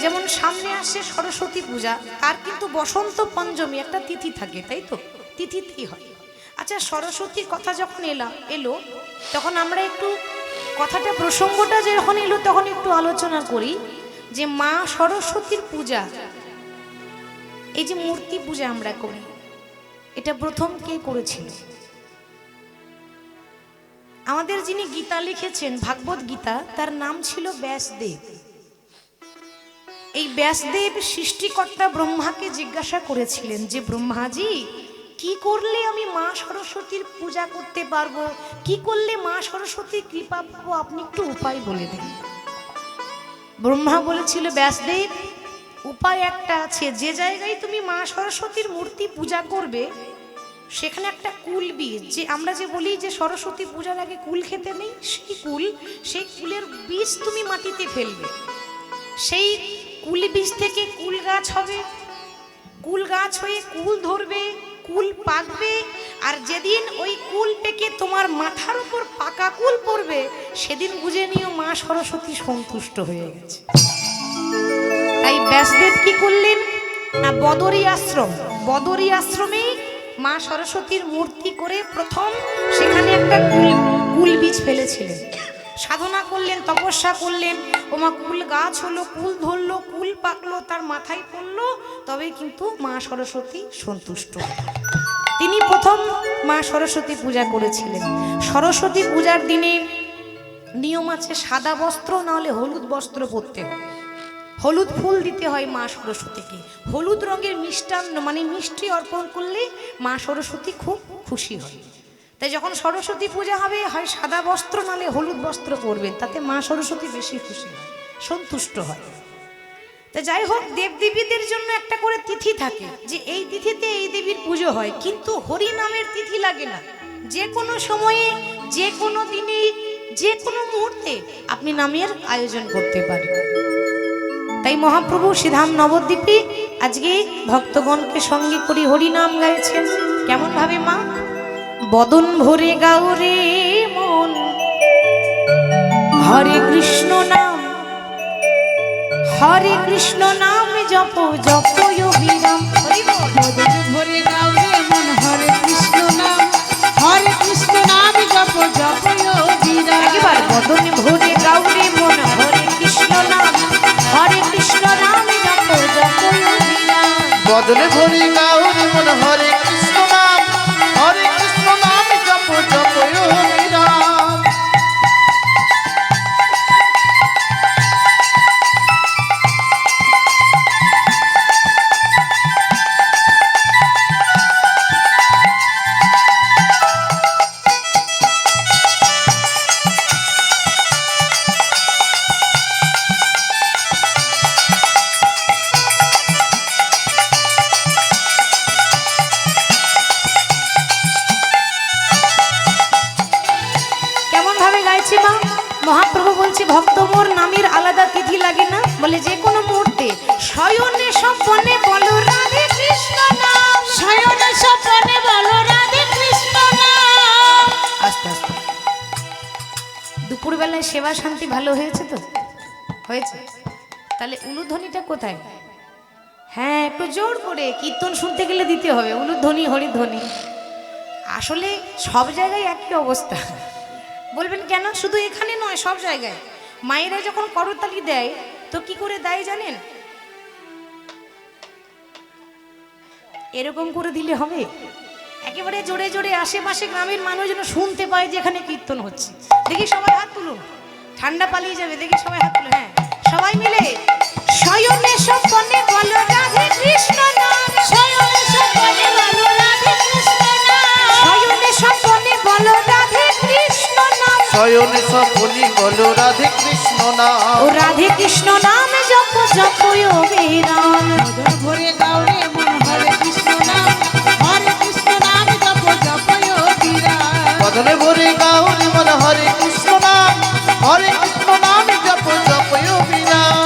যেমন সামনে আসছে সরস্বতী পূজা, তার কিন্তু বসন্ত পঞ্চমী একটা তিথি থাকে, তাই তো? তিথিতেই হয়। আচ্ছা, সরস্বতীর কথা যখন এলো তখন আমরা একটু কথাটা প্রসঙ্গটা যখন এলো তখন একটু আলোচনা করি যে মা সরস্বতীর পূজা, এই যে মূর্তি পূজা আমরা করি, এটা প্রথম কে করেছিল? আমাদের যিনি গীতা লিখেছেন, ভাগবত গীতা, তার নাম ছিল ব্যাসদেব। এই ব্যাসদেব সৃষ্টিকর্তা ব্রহ্মাকে জিজ্ঞাসা করেছিলেন যে ব্রহ্মাজি, কি করলে আমি মা সরস্বতীর পূজা করতে পারবো, কি করলে মা সরস্বতীর কৃপা পাবো, আপনি একটু উপায় বলে দিন। ব্রহ্মা বলেছিল, ব্যাসদেব, উপায় একটা আছে, যে জায়গায় তুমি মা সরস্বতীর মূর্তি পূজা করবে সেখানে একটা কুল বীজ, যে আমরা যে বলি যে সরস্বতী পূজার আগে কুল খেতে নেই, সেই কুলের বীজ তুমি মাটিতে ফেলবে। সেই কুল বীজ থেকে কুল গাছ হবে, কুল গাছ হয়ে কুল ধরবে, কুল পাকবে, আর যেদিন ওই কুল পেকে তোমার মাথার উপর পাকা কুল পড়বে সেদিন বুঝে নিও মা সরস্বতী সন্তুষ্ট হয়ে গেছে। তাই ব্যাসদেব কি করলেন না, বদরী আশ্রমেই মা সরস্বতীর মূর্তি করে প্রথম সেখানে একটা কুল বীজ ফেলেছিলেন। সাধনা করলেন, তপস্যা করলেন, ওমা কুল গাছ হলো, কুল ধরলো, কুল পাকলো, তার মাথায় পড়লো, তবে কিন্তু মা সরস্বতী সন্তুষ্ট। তিনি প্রথম মা সরস্বতী পূজা করেছিলেন। সরস্বতী পূজার দিনে নিয়ম আছে, সাদা বস্ত্র না হলে হলুদ বস্ত্র পরতে হয়, হলুদ ফুল দিতে হয় মা সরস্বতীকে, হলুদ রঙের মিষ্টান্ন মানে মিষ্টি অর্পণ করলে মা সরস্বতী খুব খুশি হয়। তাই যখন সরস্বতী পূজা হবে হয় সাদা বস্ত্র নালে হলুদ বস্ত্র পরবেন, তাতে মা সরস্বতী বেশি খুশি হয়, সন্তুষ্ট হয়। তা যাই হোক, দেবদেবীদের জন্য একটা করে তিথি থাকে যে এই তিথিতে এই দেবীর পুজো হয়, কিন্তু হরি নামের তিথি লাগে না। যে কোনো সময়ে, যে কোনো দিনে, যে কোনো মুহূর্তে আপনি নামের আয়োজন করতে পারেন। তাই মহাপ্রভু শ্রীধাম নবদ্বীপে আজকে ভক্তগণকে সঙ্গে করি হরি নাম গাইছেন। কেমন ভাবে মা? বদন ভরে গাউরে মন হরে কৃষ্ণ নাম, হরে কৃষ্ণ নাম জপ জপ অবিরাম। বদন ভরে গাউরে মন হরে কৃষ্ণ নাম, হরে কৃষ্ণ নাম জপ জপ অবিরাম। একবার বদন ভরে গাউরে মন হরে কৃষ্ণ নাম, হরে কৃষ্ণ নাম জপ জপ অবিরাম। বদনে ভরি গাউরে মন হরে কৃষ্ণ নাম, হরে কৃষ্ণ নাম জপ জপ অবিরাম। মহাপ্রভু বলছে, ভক্ত মোর নামের আলাদা তিথি লাগে না, বলে যে কোনো মুহূর্তে শয়নে স্বপনে বলো রাধে কৃষ্ণ নাম, শয়নে স্বপনে বলো রাধে কৃষ্ণ নাম। আস্তে আস্তে। দুপুরবেলায় সেবা শান্তি ভালো হয়েছে তো? হয়েছে? তাহলে উলুধ্বনিটা কোথায়? হ্যাঁ, একটু জোর করে কীর্তন শুনতে গেলে দিতে হবে উলুধ্বনি, হরিধ্বনি। আসলে সব জায়গায় একই অবস্থা। বলবেন কেন? শুধু এখানে নয়, সব জায়গায় মায়েরা যখন করতালি দেয় তো কি করে দেয় জানেন? এরকম করে দিলে হবে? একেবারে জোরে জোরে আশেপাশে গ্রামের মানুষ যেন শুনতে পায় যে এখানে কীর্তন হচ্ছে। দেখি সবাই হাত তুলুন, ঠান্ডা পালিয়ে যাবে। দেখি সবাই হাত তুলুন। হ্যাঁ, সবাই মিলে শয়নে স্বপনে বলো রাধে কৃষ্ণ নাম, শয়নে স্বপনে বলো রাধে কৃষ্ণ নাম, শয়নে স্বপনে বলো রাধে কৃষ্ণ নাম, শয়নে স্বপনে বলো রাধে কৃষ্ণ নাম, ও রাধে কৃষ্ণ নাম জপ জপ অবিরাম। বদন ভরে গাউরে মন হরে কৃষ্ণ নাম, হরে কৃষ্ণ নাম জপ জপ অবিরাম। বদনে ভরি গাউরে মন হরে কৃষ্ণ নাম, হরে কৃষ্ণ নাম জপ জপ অবিরাম।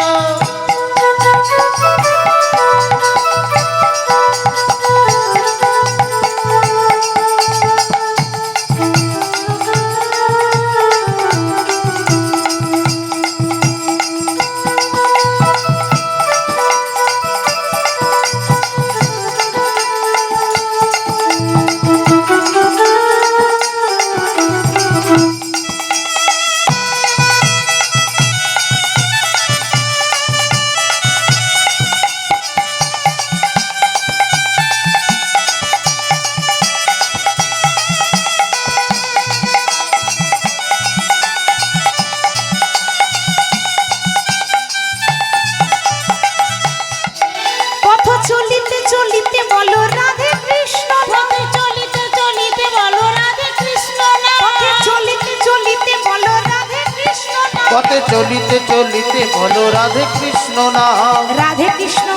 পথে চলিতে চলিতে বলো রাধে কৃষ্ণ নাম। রাধে কৃষ্ণ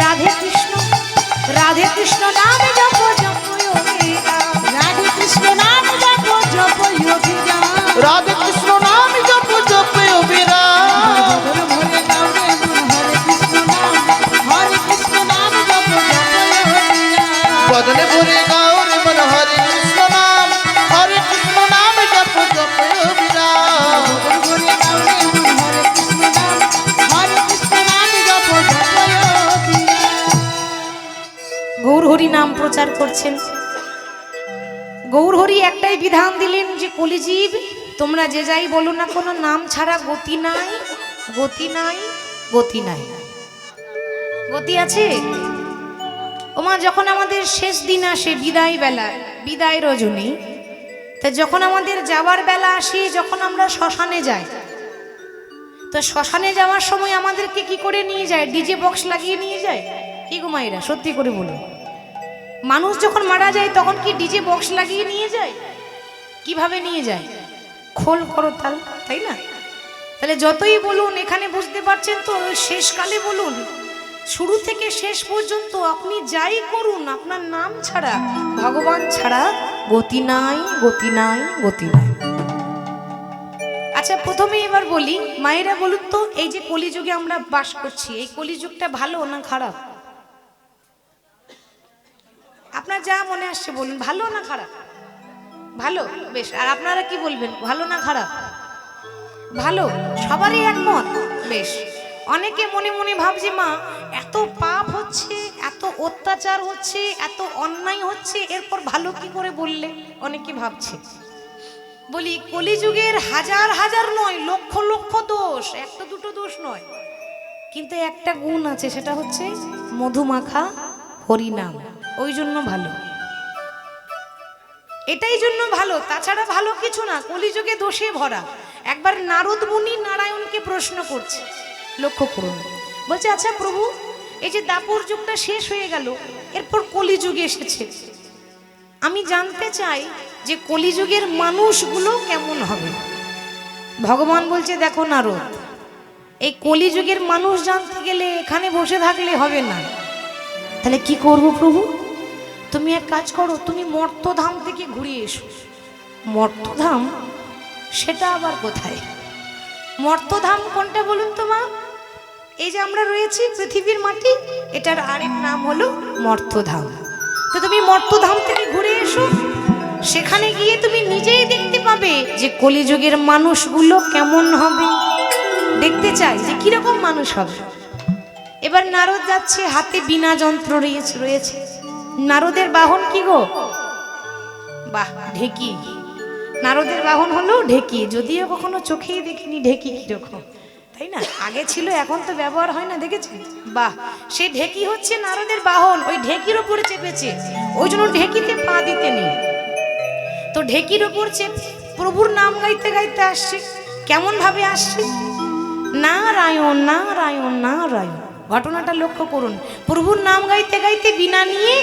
রাধে কৃষ্ণ রাধে কৃষ্ণ নাম জপ জপ যোগীরা। রাধে কৃষ্ণ নাম জপ জপ যোগীরা। রাধে কৃষ্ণ নাম জপ জপ অবিরা। ভরে ভরে গাও রে মন হরে কৃষ্ণ নাম, হরে কৃষ্ণ নাম জপ জপ যোগীরা। বদনে ভরে গাও রে মন হরে কৃষ্ণ নাম, হরে কৃষ্ণ নাম জপ জপ অবিরা। ভরে ভরে গাও রে মন হরে কৃষ্ণ নাম, হরে কৃষ্ণ নাম জপ জপ যোগীরা। গৌর হরি নাম প্রচার করছেন। গৌর হরি একটাই বিধান দিলেন যে কলিজীব তোমরা যে যাই বলো না কোনো নাম ছাড়া গতি নাই, গতি নাই, গতি নাই। গতি আছে ওমা, যখন আমাদের শেষ দিন আসে বিদায় বেলা, বিদায় রজনী, তা যখন আমাদের যাওয়ার বেলা আসে, যখন আমরা শ্মশানে যাই, তো শ্মশানে যাওয়ার সময় আমাদেরকে কি করে নিয়ে যায়? ডিজে বক্স লাগিয়ে নিয়ে যায় কি গো মায়েরা, সত্যি করে বলুন। মানুষ যখন মারা যায় তখন কি ডিজে বক্স লাগিয়ে নিয়ে যায়? কিভাবে নিয়ে যায়? খোল করতাল, তাই না? তাহলে যতই বলুন, এখানে বুঝতে পারছেন তো, শেষকালে বলুন, শুরু থেকে শেষ পর্যন্ত আপনি যাই করুন, আপনার নাম ছাড়া, ভগবান ছাড়া গতি নাই, গতি নাই, গতি নাই। আচ্ছা, প্রথমে এবার বলি, মায়েরা বলুন তো, এই যে কলিযুগে আমরা বাস করছি, এই কলিযুগটা ভালো না খারাপ? আপনার যা মনে আসছে বলুন, ভালো না খারাপ? ভালো, বেশ। আর আপনারা কি বলবেন, ভালো না খারাপ? ভালো, সবারই একমত, বেশ। অনেকে মনে মনে ভাবছে মা এত পাপ হচ্ছে, এত অত্যাচার হচ্ছে, এত অন্যায় হচ্ছে, এরপর ভালো কি করে বললে? অনেকে ভাবছে। বলি কলিযুগের হাজার হাজার নয়, লক্ষ লক্ষ দোষ, একটা দুটো দোষ নয়, কিন্তু একটা গুণ আছে, সেটা হচ্ছে মধুমাখা হরিনাম। ওই জন্য ভালো, এটাই জন্য ভালো, তাছাড়া ভালো কিছু না। কলিযুগে দোষে ভরা। একবার নারদ মুনি নারায়ণকে প্রশ্ন করছে, লক্ষ্য করুন, বলছে আচ্ছা প্রভু, এই যে দাপর যুগটা শেষ হয়ে গেল, এরপর কলিযুগে এসেছে, আমি জানতে চাই যে কলিযুগের মানুষগুলো কেমন হবে। ভগবান বলছে দেখো নারদ, এই কলিযুগের মানুষ জানতে গেলে এখানে বসে থাকলে হবে না। তাহলে কি করব প্রভু? তুমি এক কাজ করো, তুমি মর্তধাম থেকে ঘুরে এসো। মর্তধাম সেটা আবার কোথায়? মর্তধাম কোনটা বলুন তো মা? এই যে আমরা রয়েছি পৃথিবীর মাটি, এটার আরেক নাম হলো মর্তধাম। তো তুমি মর্তধাম থেকে ঘুরে এসো, সেখানে গিয়ে তুমি নিজেই দেখতে পাবে যে কলিযুগের মানুষগুলো কেমন হবে। দেখতে চাই যে কিরকম মানুষ হবে। এবার নারদ যাচ্ছে, হাতে বীণা যন্ত্র রয়েছে। নারদের বাহন কি গো? বাহ, ঢেকি। নারদের বাহন হলো ঢেকি, যদিও কখনো চোখেই দেখিনি ঢেকি কিরকম, তাই না? আগে ছিল, এখন তো ব্যবহার হয় না, দেখেছেন? বাহ, সেই ঢেকি হচ্ছে নারদের বাহন। ওই ঢেকির ওপরে চেপেছে, ওই জন্য ঢেকিতে পা দিতে নেই। তো ঢেকির ওপর চেপে প্রভুর নাম গাইতে গাইতে আসছে। কেমন ভাবে আসছে? নারায়ণ নারায়ণ নারায়ণ। ঘটনাটা লক্ষ্য করুন, প্রভুর নাম গাইতে গাইতে বীণা নিয়ে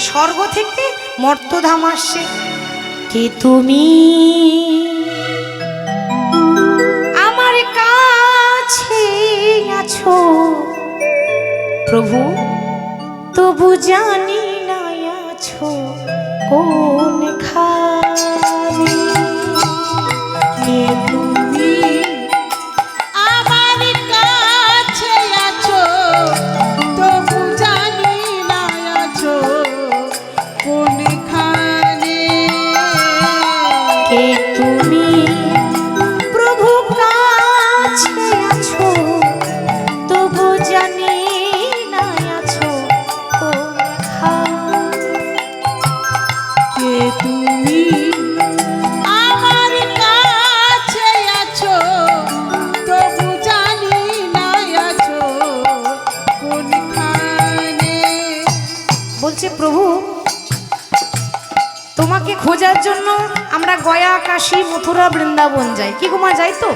স্বর্গ থেকে মর্তধাম আসছে। কে তুমি আমার কাছে আছো প্রভু, তবু জানি না আছো কোনখানে। কে তুমি আমার কাছে আছো, তবু জানি না আছো কোনখানে। কে তুমি প্রভু কাছে আছো, তবু জানি না আছো কোনখানে। কে তুমি আমার কাছে আছো, তবু জানি না আছো কোনখানে। বলছে প্রভু, তোমাকে খোঁজার জন্য আমরা গয়া, কাশী, মথুরা, বৃন্দাবন যাই। কি গোমা, যাই তো?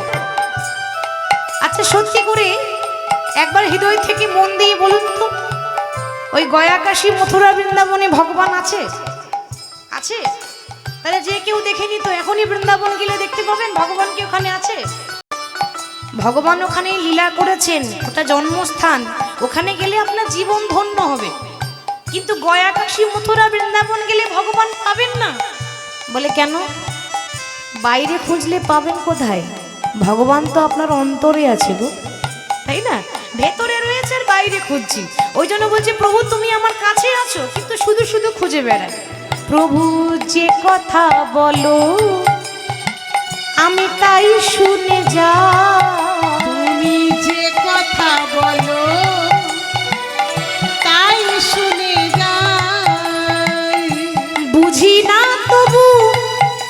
আচ্ছা সত্যি করে একবার হৃদয় থেকে মন দিয়ে বলুন তো, ওই গয়া, কাশী, মথুরা, বৃন্দাবনে ভগবান আছে? আছে? তাহলে যে কেউ দেখেনি তো এখনই বৃন্দাবন গেলে দেখতে পাবেন ভগবান কি ওখানে আছে? ভগবান ওখানে লীলা করেছেন, ওটা জন্মস্থান, ওখানে গেলে আপনার জীবন ধন্য হবে। কিন্তু গয়া, কাশী, মথুরা, বৃন্দাবন গেলে ভগবান পাবেন না। বলে কেন? বাইরে খুঁজলে পাবেন কোথায়? ভগবান তো আপনার অন্তরে আছে গো, তাই না? ভেতরে রয়েছে আর বাইরে খুঁজছি। ওই জন্য বলছি প্রভু তুমি আমার কাছে আছো, কিন্তু শুধু শুধু খুঁজে বেড়াই। প্রভু যে কথা বলো আমি তাই শুনে যা, তুমি যে কথা বলো তাই শুনে যাই। বুঝি না তবু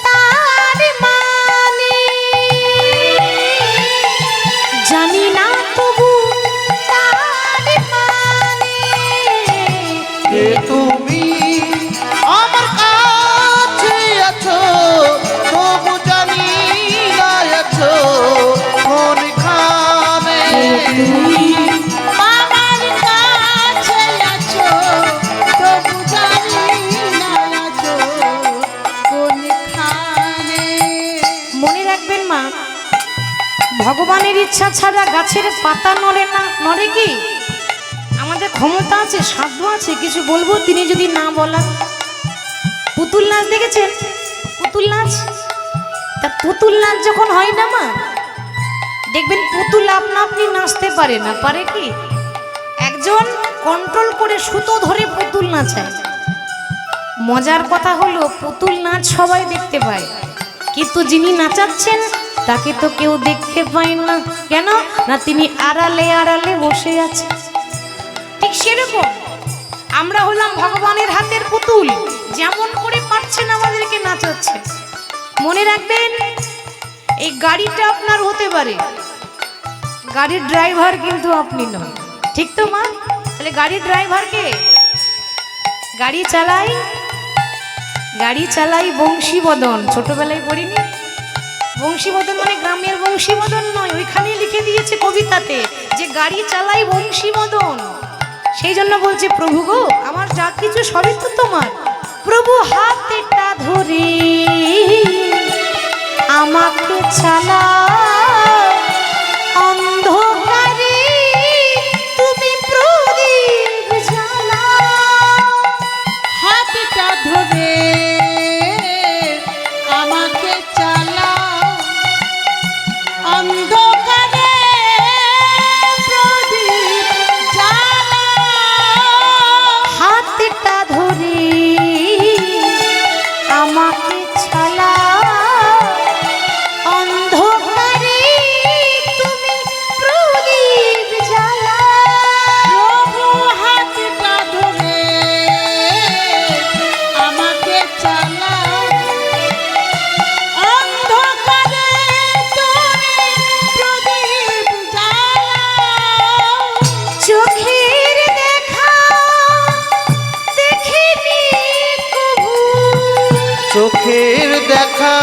তার মানে, জানি না তবু তার মানে। কে তুমি আমার কাছে আছো তবু জানি না আছো কোনখানে। তুমি আমার কাছে আছো তবু জানি না আছো কোনখানে। মনে রাখবেন মা, ভগবানের ইচ্ছা ছাড়া গাছের পাতা নড়ে না। নড়ে কি? আমাদের ক্ষমতা আছে, সাধ্য আছে কিছু বলবো, তিনি যদি না বলান। পুতুল নাচ দেখেছেন? পুতুল নাচ, তা পুতুল নাচ যখন হয় না মা, দেখবেন পুতুল আপনা আপনি নাচতে পারে না। পারে কি? একজন কন্ট্রোল করে সুতো ধরে পুতুল নাচায়। মজার কথা হলো পুতুল নাচ সবাই দেখতে পায়, কিন্তু যিনি নাচাচ্ছেন তাকে তো কেউ দেখতে পায় না। কেন না? তিনি আড়ালে আড়ালে বসে আছে। ঠিক সেরকম আমরা হলাম ভগবানের হাতের পুতুল, যেমন করে পারছেন আমাদেরকে নাচাচ্ছে। মনে রাখবেন, এই গাড়িটা আপনার হতে পারে, গাড়ির ড্রাইভার কিন্তু আপনি নন। ঠিক তো মা? তাহলে গাড়ির ড্রাইভার কে? গাড়ি চালাই বংশীবদন। ছোটবেলায় পড়িনি? বংশীবদন মানে গ্রামের বংশীবদন নয়, ওইখানে লিখে দিয়েছে কবিতাতে যে গাড়ি চালাই বংশীবদন। সেই জন্য বলছে প্রভু গো আমার যা কিছু সবই তো তোমার। প্রভু হাতেটা ধরে আমাকে চালা, অন্ধকারে তুমি প্রদীপ জ্বালাও। হাতটা ধরে আমাকে চালাও, অন্ধকারে প্রদীপ জ্বালাও। হাতটা ধরে আমাকে চালাও, অন্ধকারে তুমি প্রদীপ জ্বালাও। প্রভু হাতটা ধরে আমাকে চালাও, অন্ধকারে তুমি প্রদীপ জ্বালাও। চোখের দেখা দেখিনি কভু, চোখের দেখা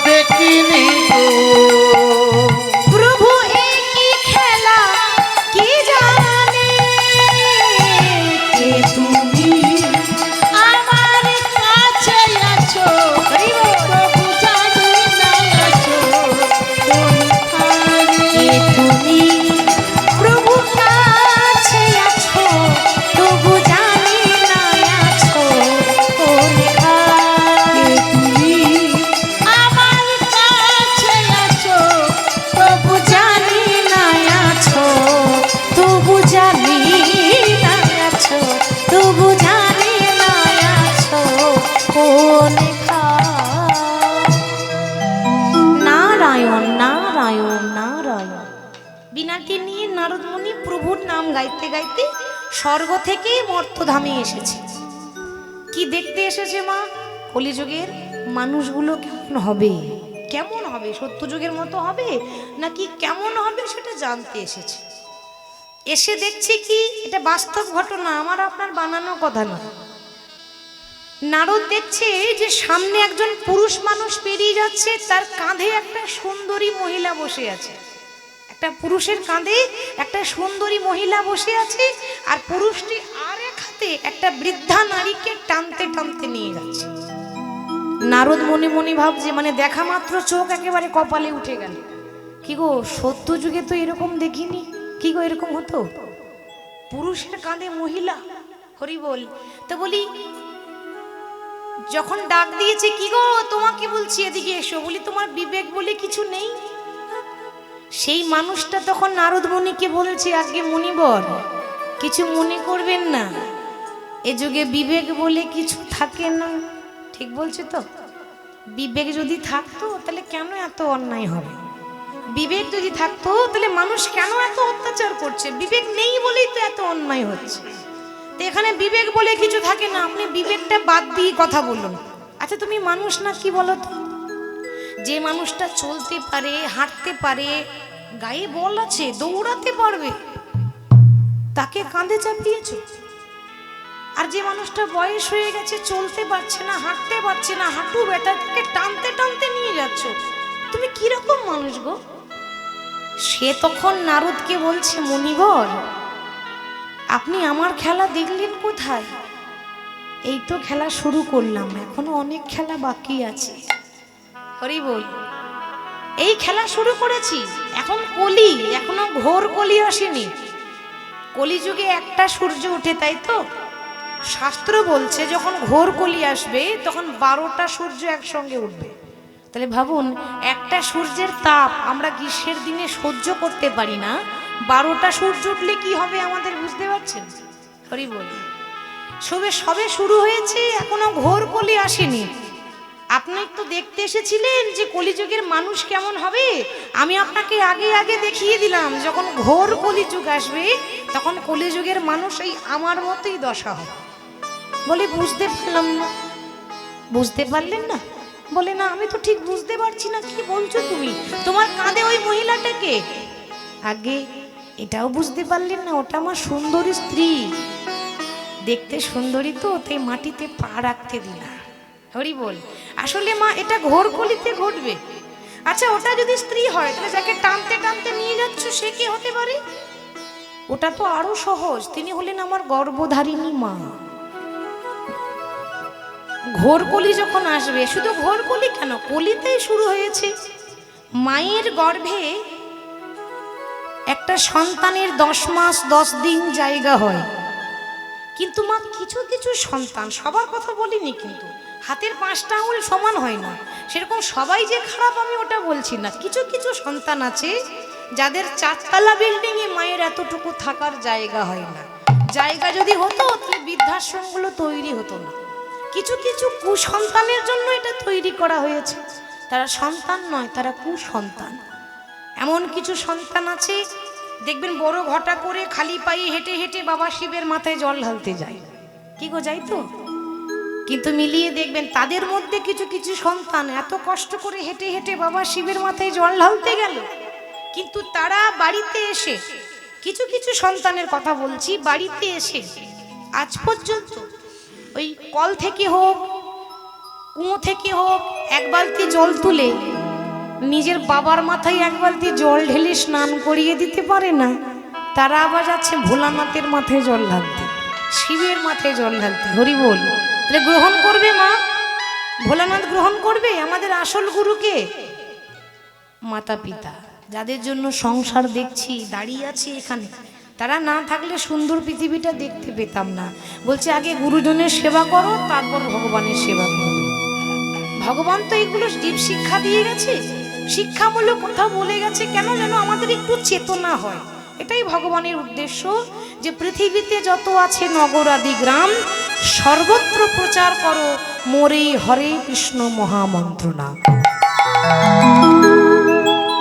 দেখিনি গো। প্রভু এ কি খেলা কি জানে। কে তুমি আমার কাছে আছো তবু জানি না আছো কোনখানে। কে তুমি প্রভু কাছে আছো তবু জানি না আছো কোনখানে। তুমি আমার কাছে আছো তবু জানি না আছো, তবু জানি না আছো, তবু জানি না আছো কোনখানে। নারায়ণ নারায়ণ নারায়ণ। বিনাটি নিয়ে নারদ মুনি প্রভুর নাম গাইতে গাইতে স্বর্গ থেকে মর্তধামে এসেছে। কি দেখতে এসেছে মা? কলিযুগের মানুষগুলো কেমন হবে, কেমন হবে, সত্যযুগের মতো হবে নাকি কেমন হবে সেটা জানতে এসেছে। এসে দেখছি কি, এটা বাস্তব ঘটনা, আমার আপনার বানানো কথা না। নারদ দেখছে যে সামনে একজন পুরুষ মানুষ পেরিয়ে যাচ্ছে, তার কাঁধে একটা সুন্দরী মহিলা বসে আছে। একটা পুরুষের কাঁধে একটা সুন্দরী মহিলা বসে আছে, আর পুরুষটি আরেক হাতে একটা বৃদ্ধা নারীকে টানতে টানতে নিয়ে যাচ্ছে। নারদ মনে মনে ভাবছে, মানে দেখা মাত্র চোখ একেবারে কপালে উঠে গেল। কি গো, সত্য যুগে তো এরকম দেখিনি। কি গো, এরকম হতো? পুরুষের কাঁধে মহিলা, হরি বল। তো বলি, যখন ডাক দিয়েছে, কি গো তোমাকে বলছি এদিকে এসো, বলি তোমার বিবেক বলে কিছু নেই? সেই মানুষটা তখন নারদ মুনিকে বলছে, আগে মুনিবর কিছু মনে করবেন না, এ যুগে বিবেক বলে কিছু থাকে না। ঠিক বলছে তো? বিবেক যদি থাকতো তাহলে কেন এত অন্যায় হবে? বিবেক যদি থাকতো তাহলে মানুষ কেন এত অত্যাচার করছে? বিবেক নেই বলেই তো এত অন্যায় হচ্ছে। তো এখানে বিবেক বলে কিছু থাকে না, আপনি বিবেকটা বাদ দিয়ে কথা বলুন। আচ্ছা তুমি মানুষ না, কি বলো তো? যে মানুষটা চলতে পারে, হাঁটতে পারে, গায়ে বল আছে, দৌড়াতে পারবে, তাকে কাঁধে চাপিয়েছো। আর যে মানুষটা বয়স হয়ে গেছে, চলতে পারছে না, হাঁটতে পারছে না, হাঁটু ব্যথা, তাকে টানতে টানতে নিয়ে যাচ্ছ, তুমি কিরকম মানুষ গো? সে তখন নারদকে বলছে, মুনিবর আপনি আমার খেলা দেখলেন কোথায়? এই তো খেলা শুরু করলাম, এখনো অনেক খেলা বাকি আছে। হরি বল। এই খেলা শুরু করেছি, এখন কলি, এখনো ঘোর কলি আসেনি। কলিযুগে একটা সূর্য ওঠে, তাই তো? শাস্ত্র বলছে যখন ঘোর কলি আসবে তখন 12টা সূর্য একসঙ্গে উঠবে। তাহলে ভাবুন, একটা সূর্যের তাপ আমরা গ্রীষ্মের দিনে সহ্য করতে পারি না, 12টা সূর্য উঠলে কি হবে আমাদের, বুঝতে পারছেন? হরি বল। সবে শুরু হয়েছে, এখনো ঘোর কলি আসেনি। আপনি একটু দেখতে এসেছিলেন যে কলিযুগের মানুষ কেমন হবে, আমি আপনাকে আগে আগে দেখিয়ে দিলাম যখন ঘোর কলিযুগ আসবে তখন কলিযুগের মানুষ এই আমার মতোই দশা হবে। বলে বুঝতে পারলাম না। বুঝতে পারলেন না? বলে না, আমি তো ঠিক বুঝতে পারছি না, কি বলছো তুমি? তোমার কাঁধে ওই মহিলাটাকে? আগে এটাও বুঝতে পারলেন না? ওটা আমার সুন্দরী স্ত্রী, দেখতে সুন্দরী তো, তাই মাটিতে পা রাখতে দিনা। হরি বল। আসলে মা, এটা ঘোর কলিতে ঘটবে। আচ্ছা ওটা যদি স্ত্রী হয় তাহলে যাকে টানতে টানতে নিয়ে যাচ্ছ সে কে হতে পারে? ওটা তো আরো সহজ, তিনি হলেন আমার গর্ভধারিণী মা। ঘোর কলি যখন আসবে, শুধু ঘোর কলি কেন, কলিতেই শুরু হয়েছে। মায়ের গর্ভে একটা সন্তানের 10 মাস 10 দিন জায়গা হয়, কিন্তু মা কিছু কিছু সন্তান, সবার কথা বলিনি, কিন্তু হাতের 5টা আঙুল সমান হয় না, সেরকম সবাই যে খারাপ আমি ওটা বলছি না। কিছু কিছু সন্তান আছে যাদের 4তলা বিল্ডিংয়ে মায়ের এতটুকু থাকার জায়গা হয় না। জায়গা যদি হতো তাহলে বৃদ্ধাশ্রমগুলো তৈরি হতো না। কিছু কিছু কুসন্তানের জন্য এটা তৈরি করা হয়েছে। তারা সন্তান নয়, তারা কুসন্তান। এমন কিছু সন্তান আছে দেখবেন বড় ঘটা করে খালি পায়ে হেঁটে হেঁটে বাবা শিবের মাথায় জল ঢালতে যায়। কি গো, যাই তো? কিন্তু মিলিয়ে দেখবেন তাদের মধ্যে কিছু কিছু সন্তান এত কষ্ট করে হেঁটে হেঁটে বাবা শিবের মাথায় জল ঢালতে গেল, কিন্তু তারা বাড়িতে এসে, কিছু কিছু সন্তানের কথা বলছি, বাড়িতে এসে আজ পর্যন্ত ওই কল থেকে হোক, কুয়ো থেকে হোক, 1 বালতি জল তুলে নিজের বাবার মাথায় 1 বালতি জল ঢেলে স্নান করিয়ে দিতে পারে না। তারা আবার যাচ্ছে ভোলানাথের মাথায় জল ঢালতে, শিবের মাথায় জল ঢালতে। হরি বল। তাহলে গ্রহণ করবে মা? ভোলানাথ গ্রহণ করবে? আমাদের আসল গুরুকে মাতা পিতা, যাদের জন্য সংসার দেখছি, দাঁড়িয়ে আছি এখানে, তারা না থাকলে সুন্দর পৃথিবীটা দেখতে পেতাম না। বলছে আগে গুরুজনের সেবা করো, তারপর ভগবানের সেবা করো। ভগবান তো এগুলো দীপ শিক্ষা দিয়ে গেছে, শিক্ষামূলক কথা বলে গেছে, কেন যেন আমাদের একটু চেতনা হয়। এটাই ভগবানের উদ্দেশ্য, যে পৃথিবীতে যত আছে নগর আদি গ্রাম, সর্বত্র প্রচার করো মোরে হরে কৃষ্ণ মহামন্ত্র নাম।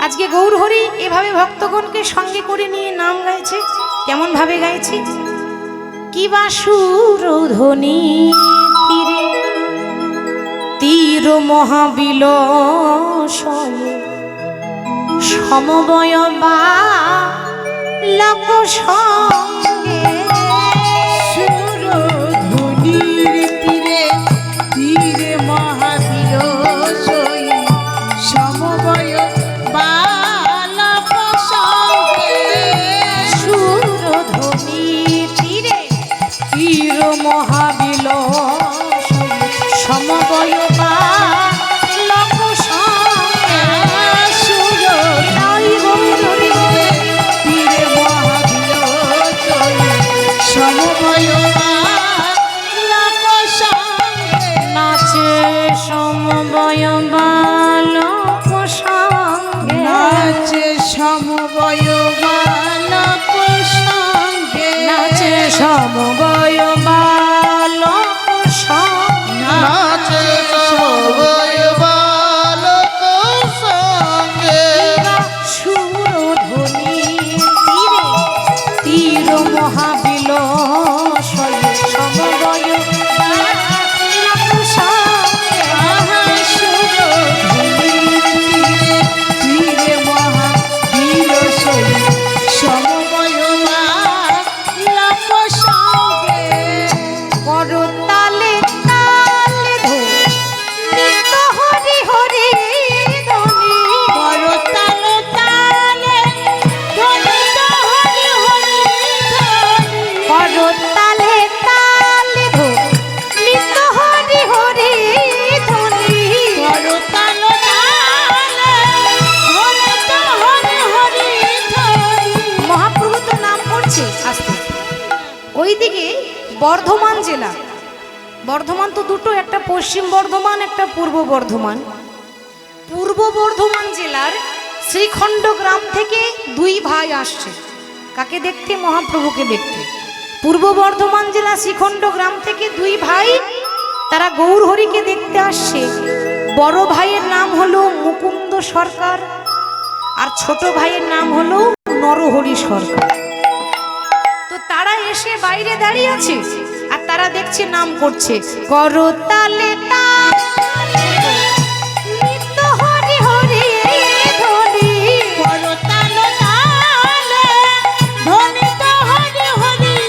আজকে গৌর হরি এভাবে ভক্তগণকে সঙ্গে করে নিয়ে নাম গাইছে। কেমন ভাবে গাইছে? কি বাসুর ধ্বনি তীরে তীর মহাবিল সমবয় বা লোক সঙ্গে সুরধ্বনির তীরে তীরে মহাবিলসই সমবয় বালক সঙ্গে। সুরধ্বনির তীরে তীর মহাবিলসই সমবয় বা লোক সঙ্গে। সুর সমবয় বালক সঙ্গে নাচে সমবয় বালক সঙ্গে নাচে সমবয় বালক সঙ্গে নাচে সমবয় বালক সঙ্গে নাচে সমবয় বালক সঙ্গে সুরধ্বনি তীরে তীর মহাবিল সমবয় বালক সঙ্গে আহা সুরধুনির তীরে তীরে মহাবীর সই সমবয় বালক সঙ্গে করতালে তালে ধো নিত হরি হরি ধ্বনি করতাল তালে ধ্বনিত হরি হরি ধ্বনি করতালে তালে ধো নিত হরি হরি ধ্বনি করতাল তালে ধ্বনিত হরি হরি ধ্বনি মহাপ্রভু তো নাম করছে আস্তে ওইদিকে বর্ধমান জেলা বর্ধমান তো দুটো একটা পশ্চিম বর্ধমান একটা পূর্ব বর্ধমান পূর্ব বর্ধমান জেলার শ্রীখণ্ড গ্রাম থেকে দুই ভাই আসছে কাকে দেখতে মহাপ্রভুকে দেখতে পূর্ব বর্ধমান জেলা শ্রীখণ্ড গ্রাম থেকে দুই ভাই তারা গৌরহরিকে দেখতে আসছে বড় ভাইয়ের নাম হলো মুকুন্দ সরকার আর ছোট ভাইয়ের নাম হলো নরহরি সরকার তো তারা এসে বাইরে দাঁড়িয়ে আছে আর তারা দেখছে নাম করছে করতালে তালে নিত্য হরি হরি ধ্বনি করতাল তালে ধ্বনিত হরি হরি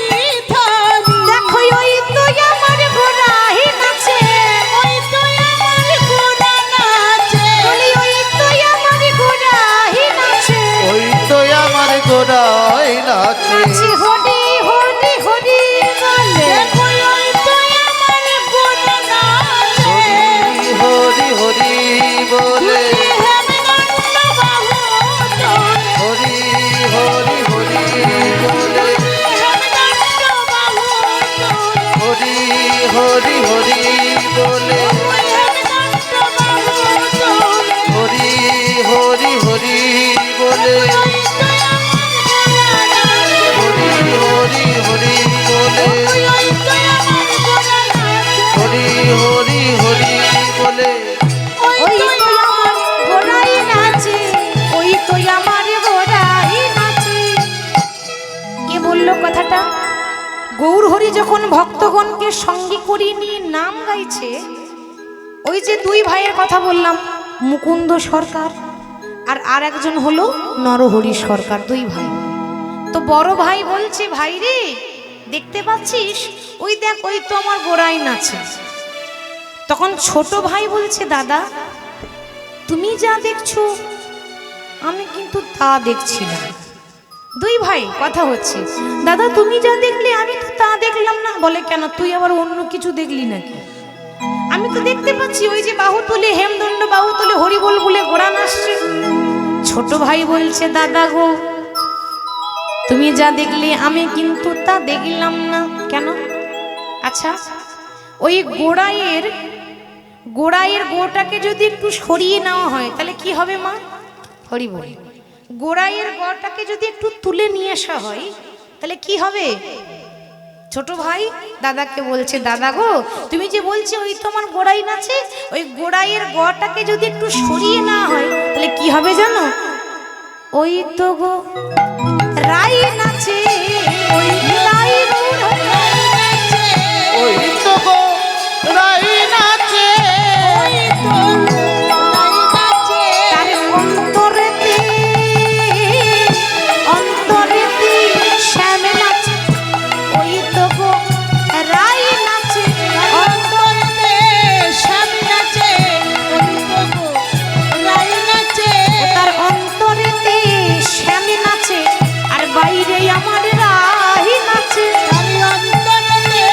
ধ্বনি দেখো ওই তো আমার গোড়াই নাচে ওই তুই আমার গোড়া নাচে বলি ওই তো আমার গোড়াই নাচে ওই তো আমার গোড়ায় নাচে নাচে হরি হরি হরি বলে দেখো ওই তুই আমার গোড়া নাচে হরি হরি বলে হেমনন্দ বাহু তোলে হরি হরি হরি বলে হেমনন্দ বাহু তোলে হরি হরি হরি বলে হেমনন্দ বাহু তোলে হরি হরি হরি বলে ওই তুই আমার গোড়া নাচে হরি হরি হরি বলে ওই তুই আমার গোড়া নাচে হরি হরি হরি বলে ওই তো আমার গোড়াই নাচে ওই তো আমার গোড়াই নাচে কে বললো কথাটা গৌরহরি যখন ভক্তগণকে সঙ্গে করিয়ে নিয়ে নাম গাইছে ওই যে দুই ভাইয়ের কথা বললাম মুকুন্দ সরকার আর একজন হলো নরহরি সরকার দুই ভাই তো বড় ভাই বলছে ভাই রে দেখতে পাচ্ছিস ওই দেখ ওই তো আমার গোড়াই নাচে তখন ছোট ভাই বলছে দাদা তুমি যা দেখছো আমি কিন্তু তা দেখছি না দুই ভাই কথা হচ্ছে দাদা তুমি যা দেখলে আমি তো তা দেখলাম না বলে কেন তুই আবার অন্য কিছু দেখলি নাকি আমি তো দেখতে পাচ্ছি ওই যে বাহু তুলে হেমদণ্ড বাহু তুলে হরিবোল বলে গোড়া নাচছে ছোট ভাই বলছে দাদা গো তুমি যা দেখলে আমি কিন্তু তা দেখলাম না কেন আচ্ছা ওই গোড়াইয়ের গোটাকে যদি একটু সরিয়ে নেওয়া হয় তাহলে কি হবে মা হরি বল গোড়াইয়ের গোটাকে যদি একটু তুলে নিয়ে আসা হয় তাহলে কি হবে ছোট ভাই দাদাকে বলছে দাদা গো তুমি যে বলছো ওই তোমার গোড়াই নাচে ওই গোড়াইয়ের গোটাকে যদি একটু সরিয়ে নেওয়া হয় তাহলে কি হবে জানো ওই তো গো রাই নাচে ওই রাই নাচে ওই তো গো রাই নাচে ওই তো রাই নাচে তার অন্তরেতে শ্যাম নাচে ওই তো গো রাই নাচে অন্তরেতে শ্যাম নাচে ওই তো গো রাই নাচে তার অন্তরেতে শ্যাম নাচে আর বাইরে আমার রাই নাচে তার অন্তরেতে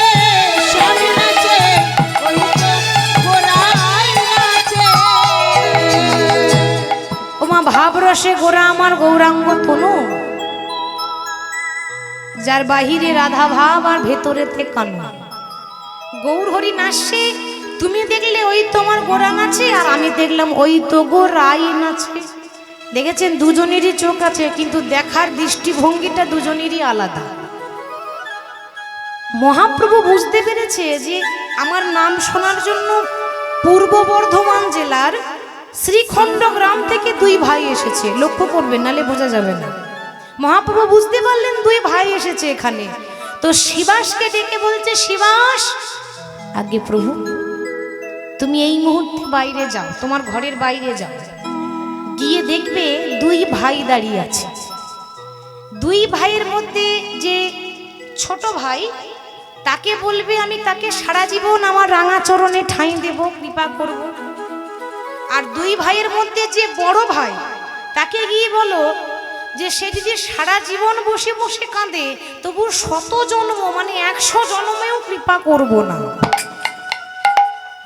শ্যাম নাচে ওই তো গো রাই নাচে ওমা ভাবরসে গোরা আমার গৌরাঙ্গ তনু যার বাহিরে রাধা ভাব আর ভেতরেতে কান্না। গৌর হরি নাচছে, তুমি দেখলে ওই তোমার গোরান আছে, আর আমি দেখলাম ওই তো গোরাইন আছে। দেখেছেন দুজনেরই চোখ আছে, কিন্তু দেখার দৃষ্টিভঙ্গিটা দুজনেরই আলাদা। মহাপ্রভু বুঝতে পেরেছে যে আমার নাম শোনার জন্য পূর্ব বর্ধমান জেলার শ্রীখণ্ড গ্রাম থেকে দুই ভাই এসেছে। লক্ষ্য করবেন, নালে বোঝা যাবে না। মহাপ্রভু বুঝতে পারলেন দুই ভাই এসেছে এখানে, তো শিবাসকে ডেকে বলছে, শিবাস, আগে প্রভু তুমি এই মুহূর্তে বাইরে যাও, তোমার ঘরের বাইরে যাও, গিয়ে দেখবে দুই ভাই দাঁড়িয়ে আছে। দুই ভাইয়ের মধ্যে যে ছোট ভাই, তাকে বলবে আমি তাকে সারা জীবন আমার রাঙা চরণে ঠাঁই দেব, কৃপা করব। আর দুই ভাইয়ের মধ্যে যে বড় ভাই, তাকে গিয়ে বলো যে সে যদি সারা জীবন বসে বসে কাঁদে, তবু 100 জন্ম মানে 100 জন্মেও কৃপা করব না।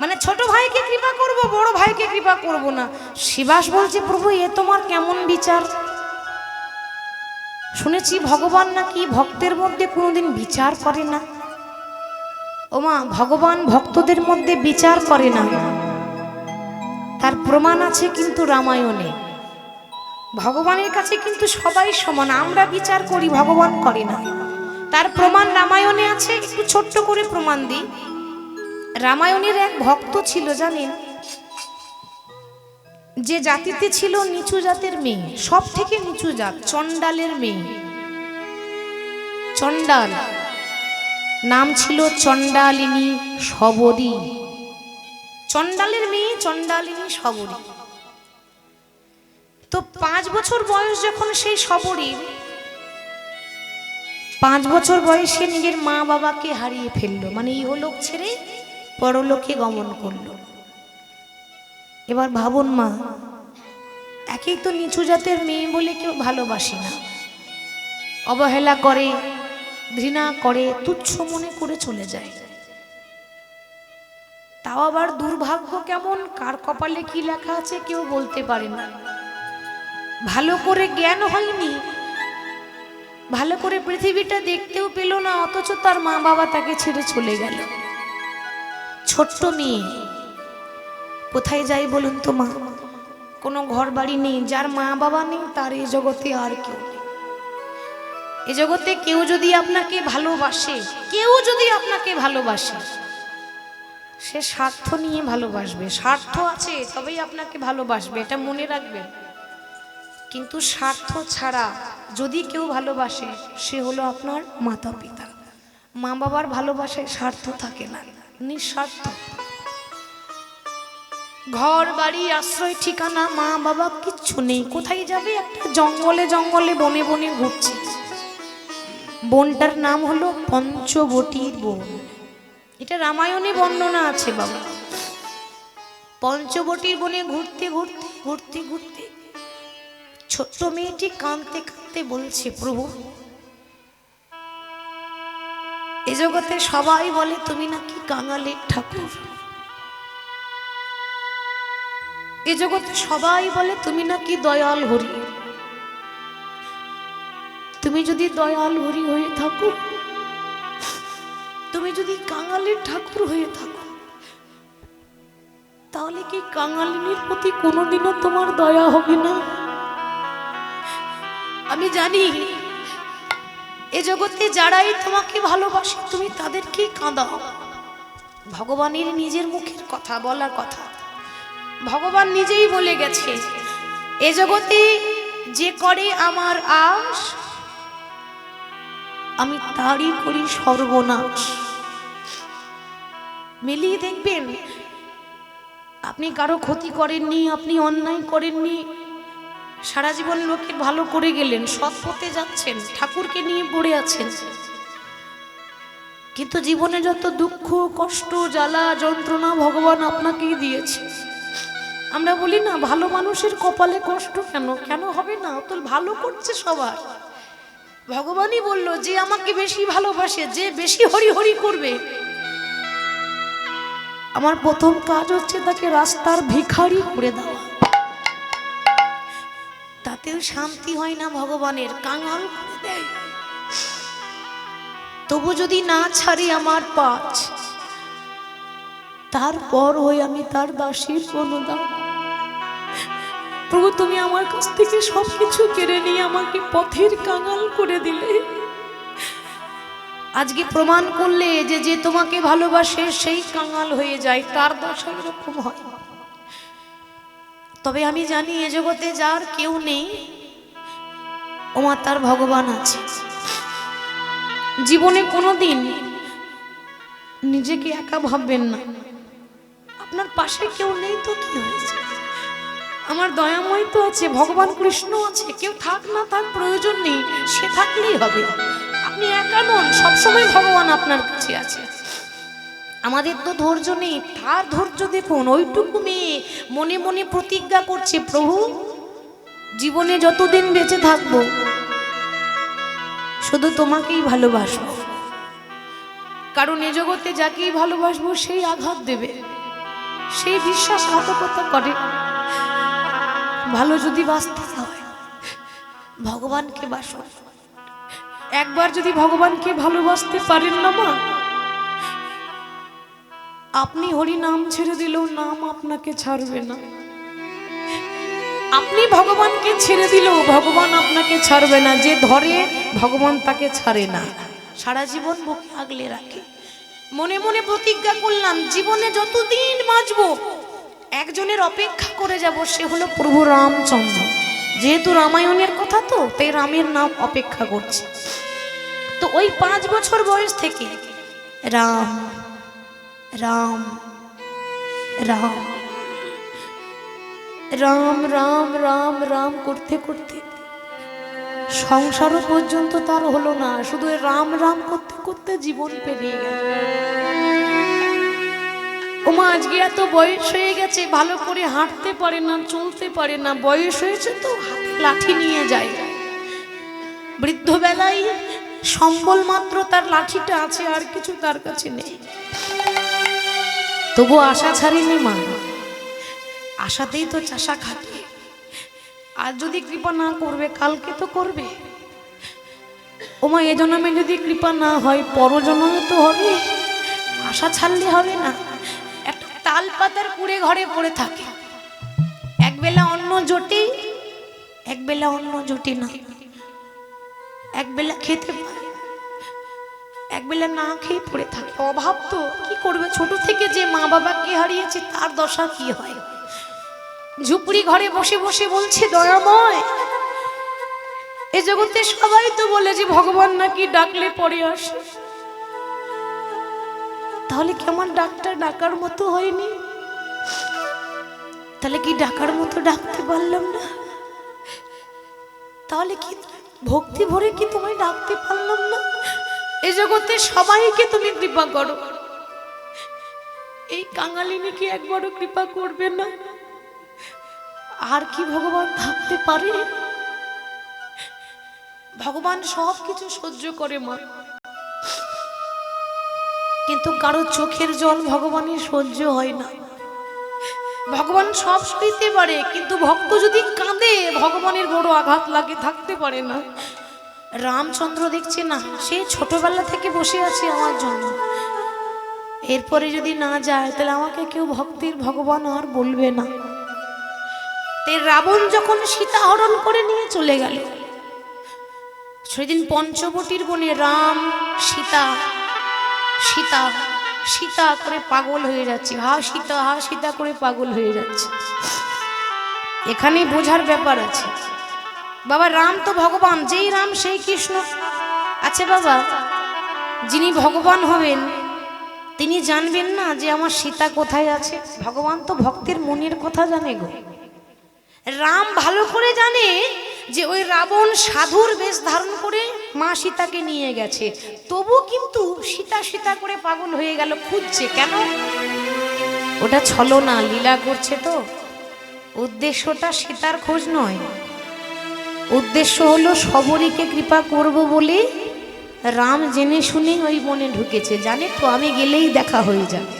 মানে ছোট ভাইকে কৃপা করব, বড় ভাইকে কৃপা করব না। শিবাস বলছে, প্রভু এ তোমার কেমন বিচার? শুনেছি ভগবান নাকি ভক্তের মধ্যে কোনোদিন বিচার করে না। ওমা, ভগবান ভক্তদের মধ্যে বিচার করে না, তার প্রমাণ আছে কিন্তু রামায়ণে। ভগবানের কাছে কিন্তু সবাই সমান, আমরা বিচার করি, ভগবান করে না। তার প্রমাণ রামায়ণে আছে। একটু ছোট্ট করে প্রমাণ দিই। রামায়ণের এক ভক্ত ছিল জানেন, যে জাতিতে ছিল নিচু জাতের মেয়ে, সব থেকে নিচু জাত, চণ্ডালের মেয়ে। চণ্ডাল, নাম ছিল চণ্ডালিনী শবরী। চণ্ডালের মেয়ে চণ্ডালিনী শবরী। তো 5 বছর বয়স যখন সেই শবরীর, 5 বছর বয়সে নিজের মা বাবাকে হারিয়ে ফেললো, মানে ইহলোক ছেড়ে পরলোকে গমন করলো। এবার ভাবুন মা, একেই তো নিচু জাতের মেয়ে বলে কেউ ভালোবাসে না, অবহেলা করে, ঘৃণা করে, তুচ্ছ মনে করে চলে যায়। তাও আবার দুর্ভাগ্য কেমন, কার কপালে কি লেখা আছে কেউ বলতে পারে না। ভালো করে জ্ঞান হয়নি, ভালো করে পৃথিবীটা দেখতেও পেল না, অথচ তার মা বাবা তাকে ছেড়ে চলে গেল। ছোট্ট মেয়ে কোথায় যাই বলুন তো মা? কোনো ঘর বাড়ি নেই, যার মা বাবা নেই তার এই জগতে আর কেউ নেই। এ জগতে কেউ যদি আপনাকে ভালোবাসে, কেউ যদি আপনাকে ভালোবাসে, সে স্বার্থ নিয়ে ভালোবাসবে। স্বার্থ আছে তবেই আপনাকে ভালোবাসবে, এটা মনে রাখবেন। কিন্তু স্বার্থ ছাড়া যদি কেউ ভালোবাসে, সে হলো আপনার মাতা পিতা। মা বাবার ভালোবাসায় স্বার্থ থাকে না, নিঃস্বার্থ। ঘর বাড়ি আশ্রয় ঠিকানা মা বাবা কিচ্ছু নেই, কোথায় যাবে? একটা জঙ্গলে জঙ্গলে বনে বনে ঘুরছে। বনটার নাম হলো পঞ্চবটির বন। এটা রামায়ণে বর্ণনা আছে বাবা। পঞ্চবটির বনে ঘুরতে ঘুরতে ঘুরতে ঘুরতে ছোট্ট মেয়েটি কাঁদতে কাঁদতে বলছে, প্রভু এ জগতে সবাই বলে তুমি নাকি কাঙালের ঠাকুর, এ জগতে সবাই বলে তুমি নাকি দয়াল হরি। তুমি যদি দয়াল হরি হয়ে থাকো, তুমি যদি কাঙালের ঠাকুর হয়ে থাকো, তাহলে কি কাঙালিনীর প্রতি কোনোদিনও তোমার দয়া হবে না? আমি জানি এ জগতে যারাই তোমাকে ভালোবাসে তুমি তাদেরকে কাঁদাও। ভগবানের নিজের মুখের কথা, বলা কথা। ভগবান নিজেই বলে গেছে, এ জগতে যে করে আমার আশ, আমি তারই করি সর্বনাশ। মিলিয়ে দেখবেন, আপনি কারো ক্ষতি করেননি, আপনি অন্যায় করেননি, সারা জীবন লোকের ভালো করে গেলেন, সৎ পথে যাচ্ছেন, ঠাকুরকে নিয়ে পড়ে আছেন, কিন্তু জীবনে যত দুঃখ কষ্ট জ্বালা যন্ত্রণা ভগবান আপনাকেই দিয়েছে। আমরা বলি না, ভালো মানুষের কপালে কষ্ট কেন? কেন হবে না? অত ভালো করছে সবার। ভগবানই বলল, যে আমাকে বেশি ভালোবাসে, যে বেশি হরি হরি করবে, আমার প্রথম কাজ হচ্ছে তাকে রাস্তার ভিখারি করে দেওয়া। তাতেও শান্তি হয় না ভগবানের, কাঙাল করে দেয়। তবু যদি না ছাড়ি আমার পাঁচ, তারপর হই আমি তার দাসীর অনুদান। প্রভু তুমি আমার কাছ থেকে সবকিছু কেড়ে নিয়ে আমাকে পথের কাঙাল করে দিলে। আজকে প্রমাণ করলে যে যে তোমাকে ভালোবাসে সেই কাঙাল হয়ে যায়, তার দশা এরকম হয়। তবে আমি জানি এ জগতে যার কেউ নেই, ওমা তার ভগবান আছে। জীবনে কোনোদিন নিজেকে একা ভাববেন না। আপনার পাশে কেউ নেই তো কি হয়েছে, আমার দয়াময় তো আছে, ভগবান কৃষ্ণ আছে। কেউ থাক না থাক প্রয়োজন নেই, সে থাকলেই হবে। আপনি একা নন, সবসময় ভগবান আপনার কাছে আছে। আমাদের তো ধৈর্য নেই, তার ধৈর্য দেখুন। ওইটুকু মেয়ে মনে মনে প্রতিজ্ঞা করছে, প্রভু জীবনে যতদিন বেঁচে থাকবো শুধু তোমাকেই ভালোবাসবো। কারণ এ জগতে যাকেই ভালোবাসবো সেই আঘাত দেবে, সেই বিশ্বাসঘাতকতা করে। ভালো যদি বাঁচতে হয় ভগবানকে বাসো। একবার যদি ভগবানকে ভালোবাসতে পারেন না মা, আপনি হরি নাম ছেড়ে দিলেও নাম আপনাকে ছাড়বে না। আপনি ভগবানকে ছেড়ে দিলেও ভগবান আপনাকে ছাড়বে না। যে ধরে ভগবান তাকে ছাড়ে না, সারা জীবন বুকে আগলে রাখে। মনে মনে প্রতিজ্ঞা করলাম, জীবনে যতদিন বাঁচবো একজনের অপেক্ষা করে যাব, সে হলো প্রভু রামচন্দ্র। যেহেতু রামায়ণের কথা তো, তাই রামের নাম অপেক্ষা করছে। তো ওই 5 বছর বয়স থেকে রাম রাম রাম রাম রাম রাম রাম করতে করতে সংসারও পর্যন্ত তার হলো না, শুধু রাম রাম করতে করতে জীবন পেরিয়ে গেল। ওমা আজকে এত বয়স হয়ে গেছে, ভালো করে হাঁটতে পারে না, চলতে পারে না। বয়স হয়েছে তো হাতে লাঠি নিয়ে যায়। বৃদ্ধ বেলায় সম্বল মাত্র তার লাঠিটা আছে, আর কিছু তার কাছে নেই। তবু আশা ছাড়েনি মা, আশাতেই তো চাষা খাটে। আর যদি কৃপা না করবে কালকে তো করবে। ওমা এ জন্মে যদি কৃপা না হয় পরজন্মে তো হবে। আশা ছাড়লে হবে না। একটা তাল পাতার কুড়ে ঘরে পড়ে থাকে, একবেলা অন্ন জোটে, একবেলা অন্ন জোটে না। একবেলা খেতে পারে, একবেলা না খেয়ে পড়ে থাকে। অভাব তো কি করবে, ছোট থেকে যে মা বাবাকে হারিয়েছে তার দশা কি হয়। ঝুপড়ি ঘরে বসে বসে বলছে, দয়াময় এ জগতে সবাই তো বলে যে ভগবান নাকি ডাকলে পরে আসে, তাহলে কি আমার ডাকটা ডাকার মতো হয়নি? তাহলে কি ডাকার মতো ডাকতে পারলাম না? তাহলে কি ভক্তি ভরে কি তোমায় ডাকতে পারলাম না? এ জগতে সবাইকে তুমি কৃপা করো, এই কাঙালিনী কি একবারও কৃপা করবে না? আর কি ভগবান থাকতে পারে? ভগবান সব কিছু সহ্য করে মা, কিন্তু কারো চোখের জল ভগবানের সহ্য হয় না। ভগবান সব সইতে পারে, কিন্তু ভক্ত যদি কাঁদে ভগবানের বড় আঘাত লাগে, থাকতে পারে না। রামচন্দ্র দেখছে না, সে ছোটবেলা থেকে বসে আছে আমার জন্য। এরপরে যদি না যায় তাহলে আমাকে কেউ ভক্তির ভগবান আর বলবে না। তাই রাবণ যখন সীতা হরণ করে নিয়ে চলে গেল, সেদিন পঞ্চবটির বনে রাম সীতা সীতা সীতা করে পাগল হয়ে যাচ্ছে। হা সীতা করে পাগল হয়ে যাচ্ছে। এখানে বোঝার ব্যাপার আছে। বাবা রাম তো ভগবান, যেই রাম সেই কৃষ্ণ। আচ্ছা বাবা, যিনি ভগবান হবেন তিনি জানবেন না যে আমার সীতা কোথায় আছে? ভগবান তো ভক্তের মনের কথা জানে গো। রাম ভালো করে জানে যে ওই রাবণ সাধুর বেশ ধারণ করে মা সীতাকে নিয়ে গেছে, তবু কিন্তু সীতা করে পাগল হয়ে গেল, খুঁজছে। কেন? ওটা ছলনা, লীলা করছে তো। উদ্দেশ্যটা সীতার খোঁজ নয়, উদ্দেশ্য হলো সবরীকে কৃপা করব বলে রাম জেনে শুনে ওই বনে ঢুকেছে। জানে তো আমি গেলেই দেখা হয়ে যাবে।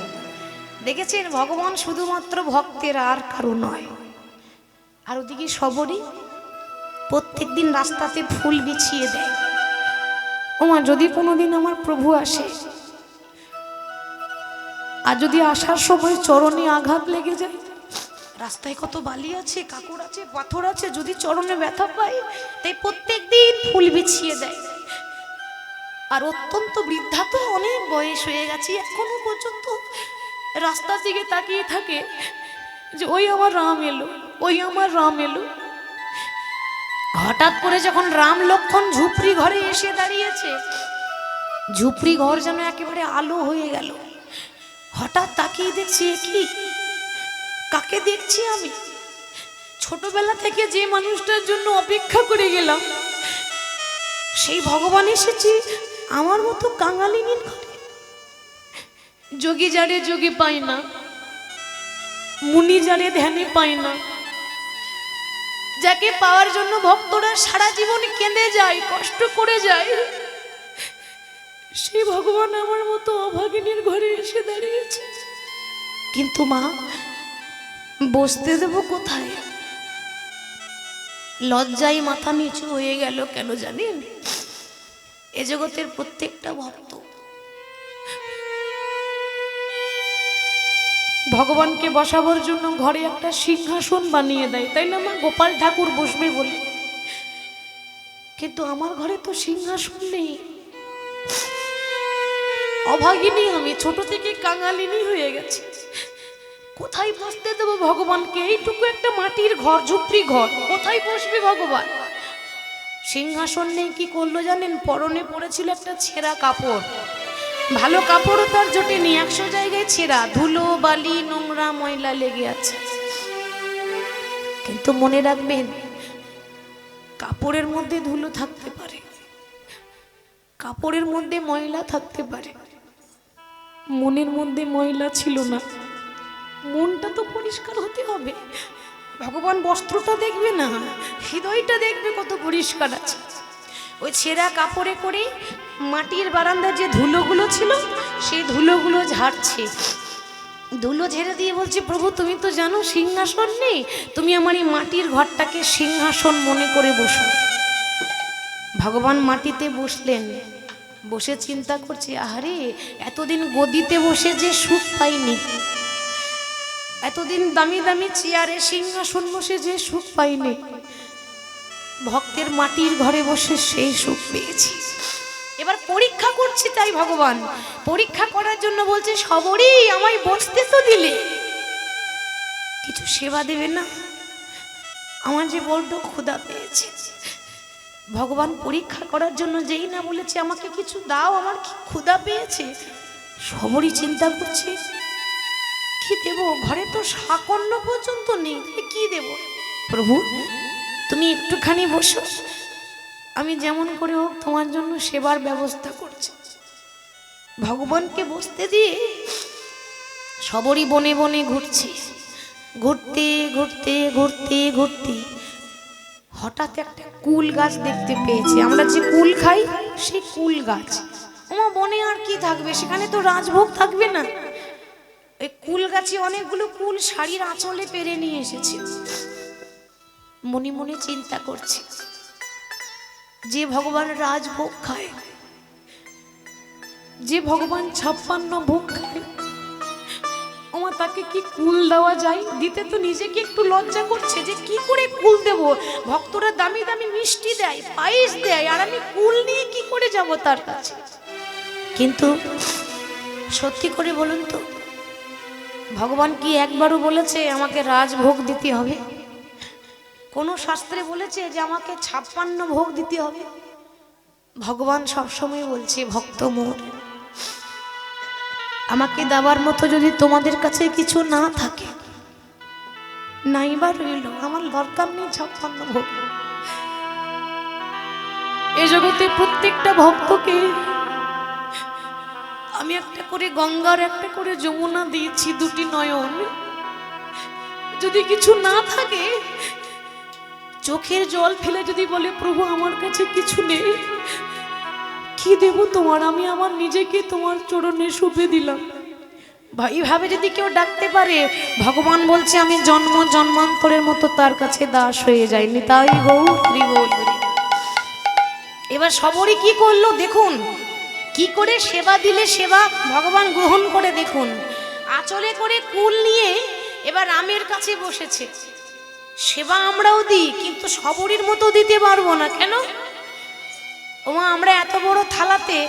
দেখেছেন ভগবান শুধুমাত্র ভক্তের, আর কারো নয়। আর ওদিকে সবরী প্রত্যেক দিন রাস্তাতে ফুল বিছিয়ে দেয়। ওমা যদি কোনোদিন আমার প্রভু আসে আর যদি আসার সময় চরণে আঘাত লেগে যায়, রাস্তায় কত বালি আছে, কাকড় আছে, পাথর আছে, যদি চরণে ব্যথা পাই, তাই প্রত্যেক দিন ফুল বিছিয়ে দেয়। আর অত্যন্ত বৃদ্ধা তো, অনেক বয়স হয়ে গেছে, এখনো পর্যন্ত রাস্তার দিকে তাকিয়ে থাকে যে ওই আমার রাম এলো, ওই আমার রাম এলো। হঠাৎ করে যখন রাম লক্ষ্মণ ঝুপড়ি ঘরে এসে দাঁড়িয়েছে, ঝুপড়ি ঘর যেন একেবারে আলো হয়ে গেল। হঠাৎ তাকিয়ে দেখছি, কি কাকে দেখছি আমি? ছোটবেলা থেকে যে মানুষটার জন্য অপেক্ষা করে গেলাম, সেই ভগবান এসেছে আমার মতো কাঙালিনীর ঘরে। যোগী যারে যোগী পায় না, মুনি যারে ধ্যানে পায় না, যাকে পাওয়ার জন্য ভক্তরা সারা জীবন কেঁদে যায়, কষ্ট করে যায়, সেই ভগবান আমার মতো অভাগিনীর ঘরে এসে দাঁড়িয়েছে। কিন্তু মা, বসতে দেব কোথায়? লজ্জায় মাথা নিচু হয়ে গেল। কেন জানেন? এ জগতের প্রত্যেকটা ভক্ত ভগবানকে বসাবার জন্য ঘরে একটা সিংহাসন বানিয়ে দেয়, তাই না মা? গোপাল ঠাকুর বসবে বলে। কিন্তু আমার ঘরে তো সিংহাসন নেই। অভাগিনী আমি, ছোট থেকে কাঙালিনী হয়ে গেছি। কোথায় বসতে দেবো ভগবানকে? এইটুকু একটা মাটির ঘর, ঝুপড়ি ঘর, কোথায় বসবে ভগবান? সিংহাসন নেই। কি করলো জানেন? পরনে পড়েছিল একটা ছেঁড়া কাপড়। ভালো কাপড়ও তার জোটেনি, 100 জায়গায় ছেঁড়া, ধুলো বালি নোংরা ময়লা লেগে আছে। কিন্তু মনে রাখবেন, কাপড়ের মধ্যে ধুলো থাকতে পারে, কাপড়ের মধ্যে ময়লা থাকতে পারে, মনের মধ্যে ময়লা ছিল না। মনটা তো পরিষ্কার হতে হবে। ভগবান বস্ত্রটা দেখবে না, হৃদয়টা দেখবে কত পরিষ্কার আছে। ওই ছেঁড়া কাপড়ে করে মাটির বারান্দার যে ধুলোগুলো ছিল, সেই ধুলোগুলো ঝাড়ছে। ধুলো ঝেড়ে দিয়ে বলছে, প্রভু তুমি তো জানো সিংহাসন নেই, তুমি আমার এই মাটির ঘরটাকে সিংহাসন মনে করে বসো। ভগবান মাটিতে বসলেন, বসে চিন্তা করছে, আহারে এতদিন গদিতে বসে যে সুখ পাইনি, এতদিন দামি দামি চেয়ারে সিংহাসন বসে যে সুখ পাইনি, ভক্তের মাটির ঘরে বসে সেই সুখ পেয়েছি। এবার পরীক্ষা করছি। তাই ভগবান পরীক্ষা করার জন্য বলছে, সবরই আমায় বসতে তো দিলে, কিছু সেবা দেবে না? আমার যে বড্ড ক্ষুধা পেয়েছে। ভগবান পরীক্ষা করার জন্য যেই না বলেছে আমাকে কিছু দাও, আমার কি ক্ষুধা পেয়েছে। সবরই চিন্তা করছে, কি দেব? ঘরে তো শাকন্ন পর্যন্ত নেই, কি দেব? প্রভু তুমি একটুখানি বসো, আমি যেমন করে হোক তোমার জন্য সেবার ব্যবস্থা করছি। ভগবানকে বসতে দিয়ে সবরই বনে বনে ঘুরছে। ঘুরতে ঘুরতে ঘুরতে ঘুরতে হঠাৎ একটা কুল গাছ দেখতে পেয়েছে। আমরা যে কুল খাই, সেই কুল গাছ। ওমা, বনে আর কি থাকবে, সেখানে তো রাজভোগ থাকবে না। এই কুল গাছে অনেকগুলো কুল শাড়ির আঁচলে পেরে নিয়ে এসেছে। মনে মনে চিন্তা করছে, যে ভগবান রাজভোগ খায়, যে ভগবান 56 ভোগ খায়, ওমা তাকে কি কুল দেওয়া যায়? দিতে তো নিজেকে একটু লজ্জা করছে যে কি করে কুল দেব। ভক্তরা দামি দামি মিষ্টি দেয়, পায়েস দেয়, আর আমি কুল নিয়ে কি করে যাব তার কাছে? কিন্তু সত্যি করে বলুন তো, ভগবান কি একবারও বলেছে আমাকে রাজভোগ দিতে হবে? কোন শাস্ত্রে বলেছে যে আমাকে 56 ভোগ দিতে হবে? ভগবান সবসময় বলছে, ভক্ত মোর, আমাকে দেওয়ার মতো যদি তোমাদের কাছে কিছু না থাকে, নাইবা রইল, আমার দরকার নেই 56 ভোগ। এ জগতে প্রত্যেকটা ভক্তকে আমি একটা করে গঙ্গার, একটা করে যমুনা দিয়েছি, 2টি নয়ন। যদি কিছু না থাকে, চোখের জল ফেলে যদি বলে, প্রভু আমার কাছে কিছু নেই, কি দেব তোমার? আমি আমার নিজেকে তোমার চরণে সঁপে দিলাম। ভাই ভাবে যদি কেউ ডাকতে পারে, ভগবান বলছে আমি জন্ম জন্মান্তরের মতো তার কাছে দাস হয়ে যাইনি। তাই গৌর হরি বল। এবার সবরই কি করলো দেখুন, কি করে সেবা দিলে সেবা ভগবান গ্রহণ করে দেখুন। আঁচলে করে কুল নিয়ে এবার রামের কাছে বসেছে। সেবা আমরাও দিই, কিন্তু সবরীর মতো দিতে পারবো না। কেন? ওমা, আমরা এত বড় থালাতে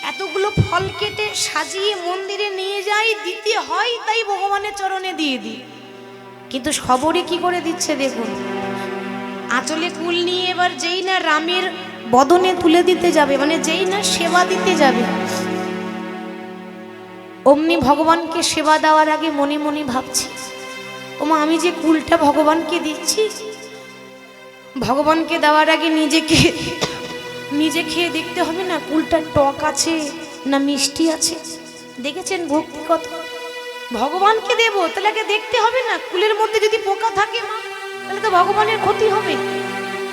এতগুলো ফল কেটে সাজিয়ে মন্দিরে নিয়ে যাই, দিতে হয় তাই ভগবানের চরণে দিয়ে দিই। কিন্তু সবরী কি করে দিচ্ছে দেখুন। আঁচলে কুল নিয়ে এবার যেই না রামের বদনে তুলে দিতে যাবে, মানে যেই না সেবা দিতে যাবে, অমনি ভগবানকে সেবা দেওয়ার আগে মনে মনে ভাবছি, ওমা আমি যে কুলটা ভগবানকে দিচ্ছি, ভগবানকে দেওয়ার আগে নিজে খেয়ে দেখতে হবে না কুলটা টক আছে না মিষ্টি আছে। দেখেছেন ভক্তি কত? ভগবানকে দেব তাহলে আগে দেখতে হবে না কুলের মধ্যে যদি পোকা থাকে মা, তাহলে তো ভগবানের ক্ষতি হবে।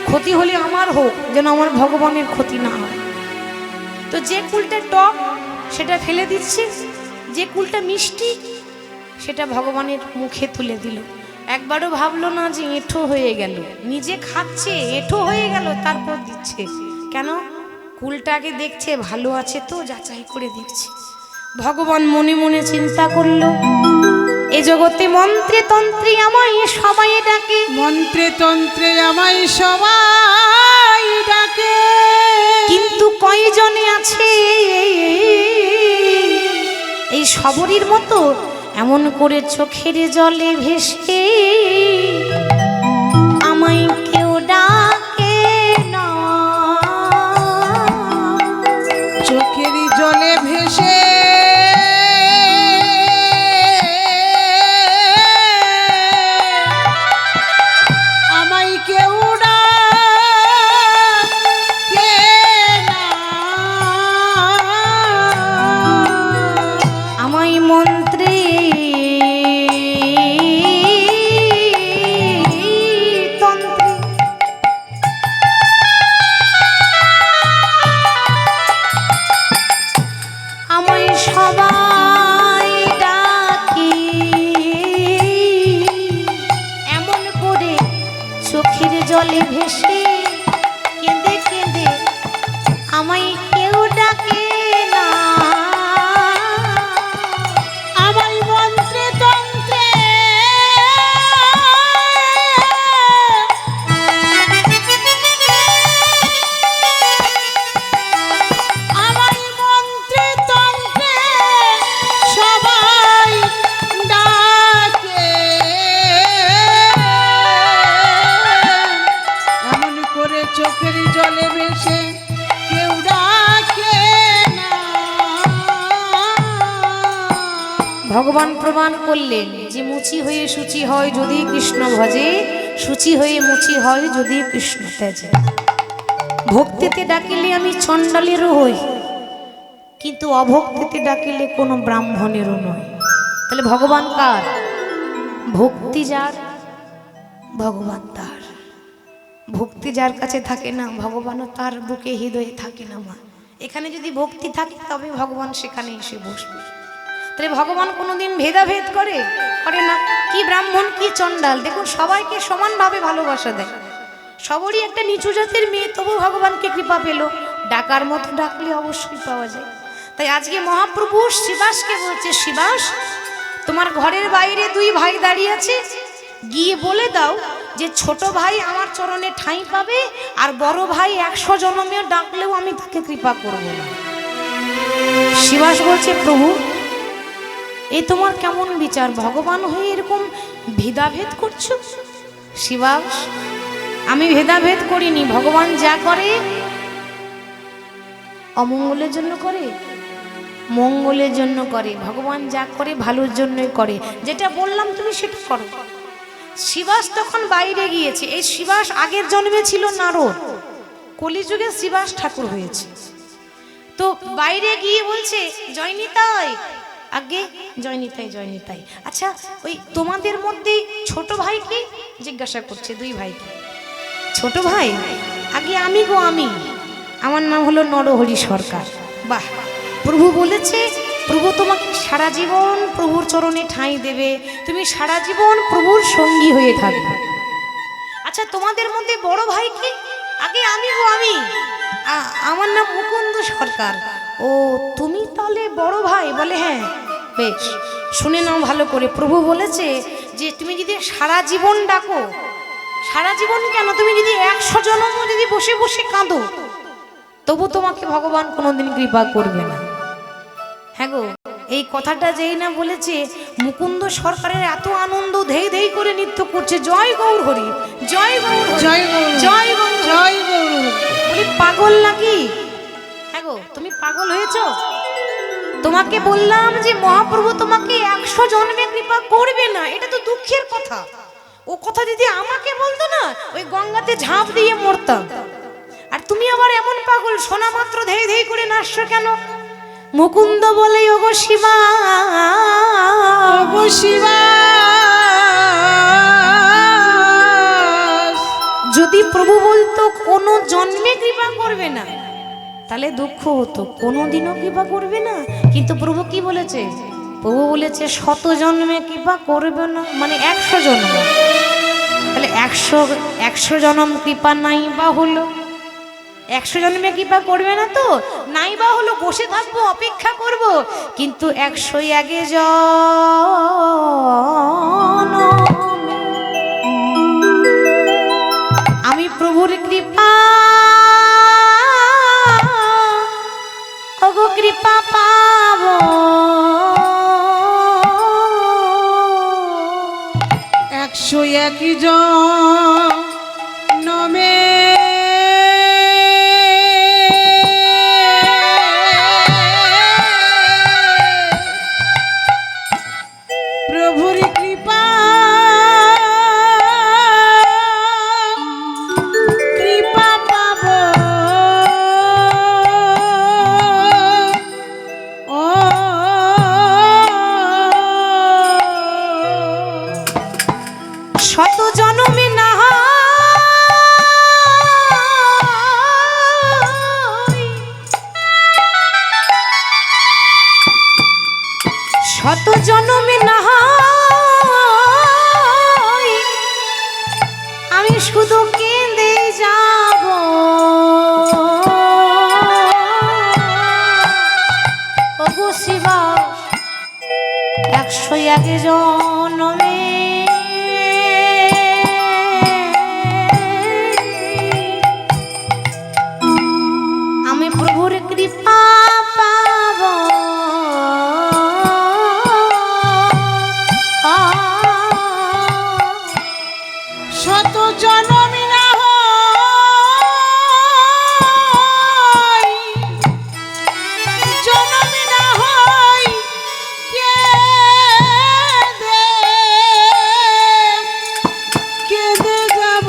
ক্ষতি হলে আমার হোক, যেন আমার ভগবানের ক্ষতি না হয়। তো যে কুলটা টক সেটা ফেলে দিচ্ছে, যে কুলটা মিষ্টি সেটা ভগবানের মুখে তুলে দিল। একবারও ভাবলো না যে এঁঠো হয়ে গেল, নিজে খাচ্ছে এঁঠো হয়ে গেল তারপর দিচ্ছে। কেন? কুলটা আগে দেখছে ভালো আছে তো, যাচাই করে দেখছে। ভগবান মনে মনে চিন্তা করলো, এ জগতে মন্ত্রে তন্ত্রে আমায় সবাই ডাকে, মন্ত্রে তন্ত্রে আমায় সবাই ডাকে, কিন্তু কয়জনে আছে এই সবরীর মতো এমন করে চোখের জলে ভেসে আমায় কেউ ডাকে না। চোখের জলে ভেসে আমায় কেউ ডাকে না, আমায় মন্ত্রে তন্ত্রে আমায় সবাই ডাকে, এমন করে চোখের জলে ভেসে কেঁদে কেঁদে আমায় কেউ ডাকে না। আমায় মন্ত্রে তন্ত্রে আমায় মন্ত্রে তন্ত্রে সবাই ডাকে, এমন করে চোখের জলে ভেসে কেউ ডাকে না। ভগবান প্রমাণ করলেন যে মুচি হয়ে সূচি হয় যদি কৃষ্ণ ভজে, সূচি হয়ে মুচি হয় যদি কৃষ্ণ তেজে। ভক্তিতে ডাকিলে আমি চণ্ডালেরও হই, কিন্তু অভক্তিতে ডাকিলে কোনো ব্রাহ্মণেরও নয়। তাহলে ভগবান কার? ভক্তি যার ভগবান তার। ভক্তি যার কাছে থাকে না, ভগবানও তার বুকে হৃদয়ে থাকে না মা। এখানে যদি ভক্তি থাকে তবে ভগবান সেখানে এসে বসবে। তাহলে ভগবান কোনোদিন ভেদাভেদ করে না। কি ব্রাহ্মণ কি চণ্ডাল, দেখুন সবাইকে সমানভাবে ভালোবাসা দেয়। সবরই একটা নিচু জাতের মেয়ে, তবু ভগবানকে কৃপা পেল। ডাকার মতো ডাকলে অবশ্যই পাওয়া যায়। তাই আজকে মহাপ্রভু শিবাসকে বলছে, শিবাস তোমার ঘরের বাইরে দুই ভাই দাঁড়িয়ে আছে, গিয়ে বলে দাও যে ছোট ভাই আমার চরণে ঠাঁই পাবে, আর বড় ভাই 100 জনমেও ডাকলেও আমি তাকে কৃপা করব না। শিবাস বলছে, প্রভু এ তোমার কেমন বিচার? ভগবান হয়ে এরকম ভেদাভেদ করছো? শিবাস, আমি ভেদাভেদ করিনি। ভগবান যা করে অমঙ্গলের জন্য করে, মঙ্গলের জন্য করে। ভগবান যা করে ভালোর জন্যই করে। যেটা বললাম তুমি সেটা করো। শিবাস তখন বাইরে গিয়েছে। এই শিবাস আগের জন্মে ছিল নারদ, কলিযুগে শিবাস ঠাকুর হয়েছে। তো বাইরে গিয়ে বলছে, জয়নিতাই, আগে জয়নিতাই জয়নিতাই। আচ্ছা ওই তোমাদের মধ্যে ছোট ভাই কি? জিজ্ঞাসা করছে দুই ভাইকে। ছোট ভাই? আগে আমি গো, আমি, আমার নাম হলো নরহরি সরকার। বাহ, প্রভু বলেছে প্রভু তোমাকে সারা জীবন প্রভুর চরণে ঠাঁই দেবে, তুমি সারা জীবন প্রভুর সঙ্গী হয়ে থাকবে। আচ্ছা তোমাদের মধ্যে বড় ভাই কি? আগে আমি গো, আমি, আমার নাম মুকুন্দ সরকার। ও তুমি তাহলে বড় ভাই? বলে হ্যাঁ। বেশ, শুনে নাও ভালো করে। প্রভু বলেছে যে তুমি যদি সারা জীবন ডাকো, সারা জীবন কেন, তুমি যদি 100 জন্মও যদি বসে বসে কাঁদো, তবু তোমাকে ভগবান কোনোদিন কৃপা করবে না। হ্যাঁ গো, এই কথাটা যেই না বলেছে, মুকুন্দ সরকারের এত আনন্দ, ধেই ধেই করে নৃত্য করছে, জয় গৌর হরি, জয় গৌর হরি, জয় গৌর, জয় গৌর, জয় গৌর। বলি পাগল নাকি? হ্যাঁ গো, তুমি পাগল হয়েছো? তোমাকে বললাম যে মহাপ্রভু তোমাকে 100 জন্মে কৃপা করবে না, এটা তো দুঃখের কথা। ও কথা যদি আমাকে বলতো না, ওই গঙ্গাতে ঝাঁপ দিয়ে মরতাম। আর তুমি আবার এমন পাগল, শোনা মাত্র ধেই ধেই করে নাচছো কেন? মুকুন্দ বলে ওগো শিবা, ওগো শিবা, যদি প্রভু বলতো কোনো জন্মে কৃপা করবে না, তাহলে দুঃখ হতো, কোনোদিনও কৃপা করবে না। কিন্তু প্রভু কি বলেছে? প্রভু বলেছে 100 জন্মে কৃপা করবে না, মানে 100 জন্ম। তাহলে 100 জন্ম কৃপা নাই বা হলো, 100 জন্মে কৃপা করবে না তো নাই বা হলো, বসে থাকবো, অপেক্ষা করব। কিন্তু 101 আমি প্রভুর কৃপা, ওগো কৃপা পাবো। 101 জন্মে প্রভুর কৃপা, কৃপা পাবো। ও 100 জন্মে না হয়, 100 জন্মে না হয়, আমি শুধু কেঁদে যাব। ওগো শিবা, 101 জন্মে আমি প্রভুর কৃপা পাব। শত জনমী না হয়, জনমী না হয়, কেঁদে যাব।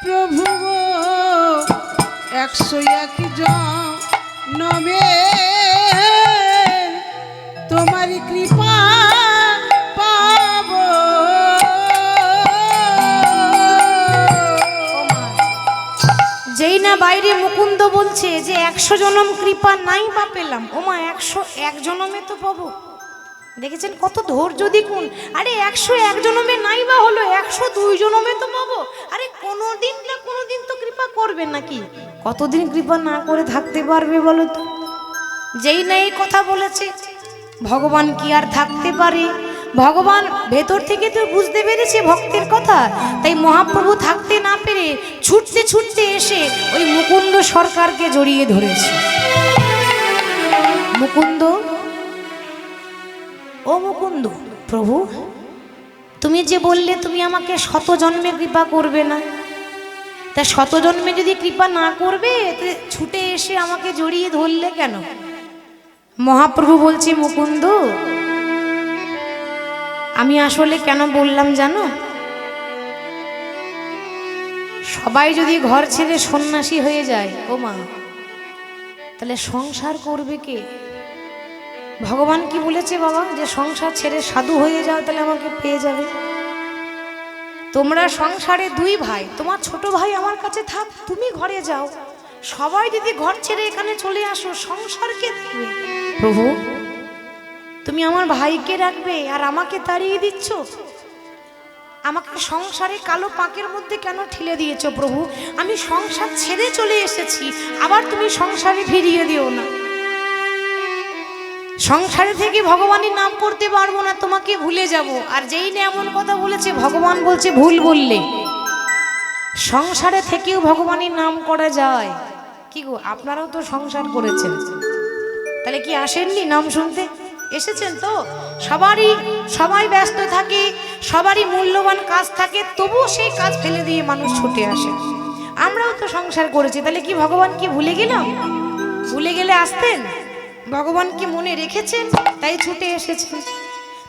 প্রভু 101 জন্মে তোমারি কৃপা পাবো। যেই না বাইরে মুকুন্দ বলছে যে 100 জনম কৃপা নাই বা পেলাম, ওমা 101 জনমে তো পাবো। দেখেছেন কত ধৈর্য দেখুন। আরে 101 জনমে নাই বা হলো, 102 জনমে তো পাবো। আরে কোনোদিন না কোনোদিন তো কৃপা করবে নাকি? কতদিন কৃপা না করে থাকতে পারবে বলো তো? যেই না এই কথা বলেছে, ভগবান কি আর থাকতে পারে? ভগবান ভেতর থেকে তো বুঝতে পেরেছে ভক্তের কথা, তাই মহাপ্রভু থাকতে না পেরে ছুটতে ছুটতে এসে ওই মুকুন্দ সরকারকে জড়িয়ে ধরেছে। মুকুন্দ, ও মুকুন্দ, প্রভু তুমি যে বললে তুমি আমাকে 100 জন্মে কৃপা করবে না, তা 100 জন্মে যদি কৃপা না করবে, ছুটে এসে আমাকে জড়িয়ে ধরলে কেন? মহাপ্রভু বলছে, মুকুন্দ আমি আসলে কেন বললাম জানো? সবাই যদি ঘর ছেড়ে সন্ন্যাসী হয়ে যায়, ও মা, তাহলে সংসার করবে কে? ভগবান কি বলেছে বাবা, যে সংসার ছেড়ে সাধু হয়ে যাও, তাহলে আমাকে পেয়ে যাবে। তোমরা সংসারে 2 ভাই, তোমার ছোট ভাই আমার কাছে থাক, তুমি ঘরে যাও। সবাই যদি ঘর ছেড়ে এখানে চলে আসো, সংসার কে দেখবে? প্রভু তুমি আমার ভাইকে রাখবে আর আমাকে তাড়িয়ে দিচ্ছ? আমাকে সংসারে কালো পাকের মধ্যে কেন ঠেলে দিয়েছো প্রভু? আমি সংসার ছেড়ে চলে এসেছি, আবার তুমি সংসারে ফিরিয়ে দিও না। সংসারে থেকে ভগবানের নাম করতে পারবো না, তোমাকে ভুলে যাব। আর যেই না এমন কথা বলেছে, ভগবান বলছে ভুল বললে। সংসারে থেকেও ভগবানের নাম করা যায়। কি গো, আপনারাও তো সংসার করেছেন, তাহলে কি আসেননি নাম শুনতে? এসেছেন তো? সবাই ব্যস্ত থাকে, সবারই মূল্যবান কাজ থাকে, তবুও সেই কাজ ফেলে দিয়ে মানুষ ছুটে আসে। আমরাও তো সংসার করেছি, তাহলে কি ভগবান কি ভুলে গেলাম? ভুলে গেলে আসতেন? ভগবান কি মনে রেখেছেন তাই ছুটে এসেছেন?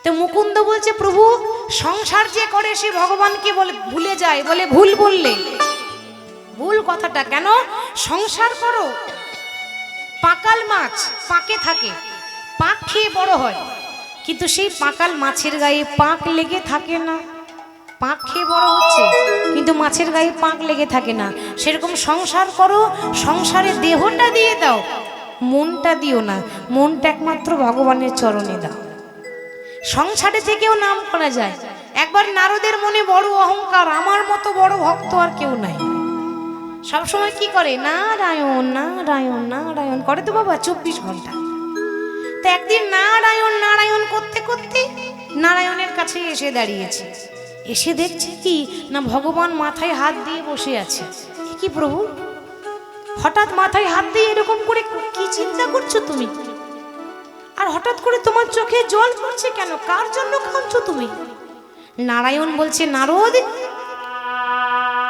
তো মুকুন্দ বলছে প্রভু সংসার যে করে সে ভগবানকে বলে ভুলে যায়, বলে ভুল বললে। ভুল কথাটা কেন? সংসার করো, পাকাল মাছ পাকে থাকে, পাক খেয়ে বড় হয়, কিন্তু সেই পাকাল মাছের গায়ে পাক লেগে থাকে না। পাক খেয়ে বড় হচ্ছে কিন্তু মাছের গায়ে পাক লেগে থাকে না। সেরকম সংসার করো, সংসারে দেহটা দিয়ে দাও, মনটা দিও না। মনটা একমাত্র ভগবানের চরণে দাও। সংসারে থেকেও নাম করা যায়। একবার নারদের মনে বড় অহংকার, আমার মতো বড় ভক্ত আর কেউ নাই। সবসময় কি করে? নারায়ণ নারায়ণ নারায়ণ করে তো বাবা 24 ঘন্টা। তো একদিন নারায়ণ নারায়ণ করতে করতে নারায়ণের কাছে এসে দাঁড়িয়েছে। এসে দেখছে কি না, ভগবান মাথায় হাত দিয়ে বসে আছে। কি প্রভু, হঠাৎ মাথায় হাত দিয়ে এরকম করে কি চিন্তা করছো তুমি? আর হঠাৎ করে তোমার চোখে জল পড়ছে কেন? কার জন্য কাঁদছো তুমি? নারায়ণ বলছে, নারদ,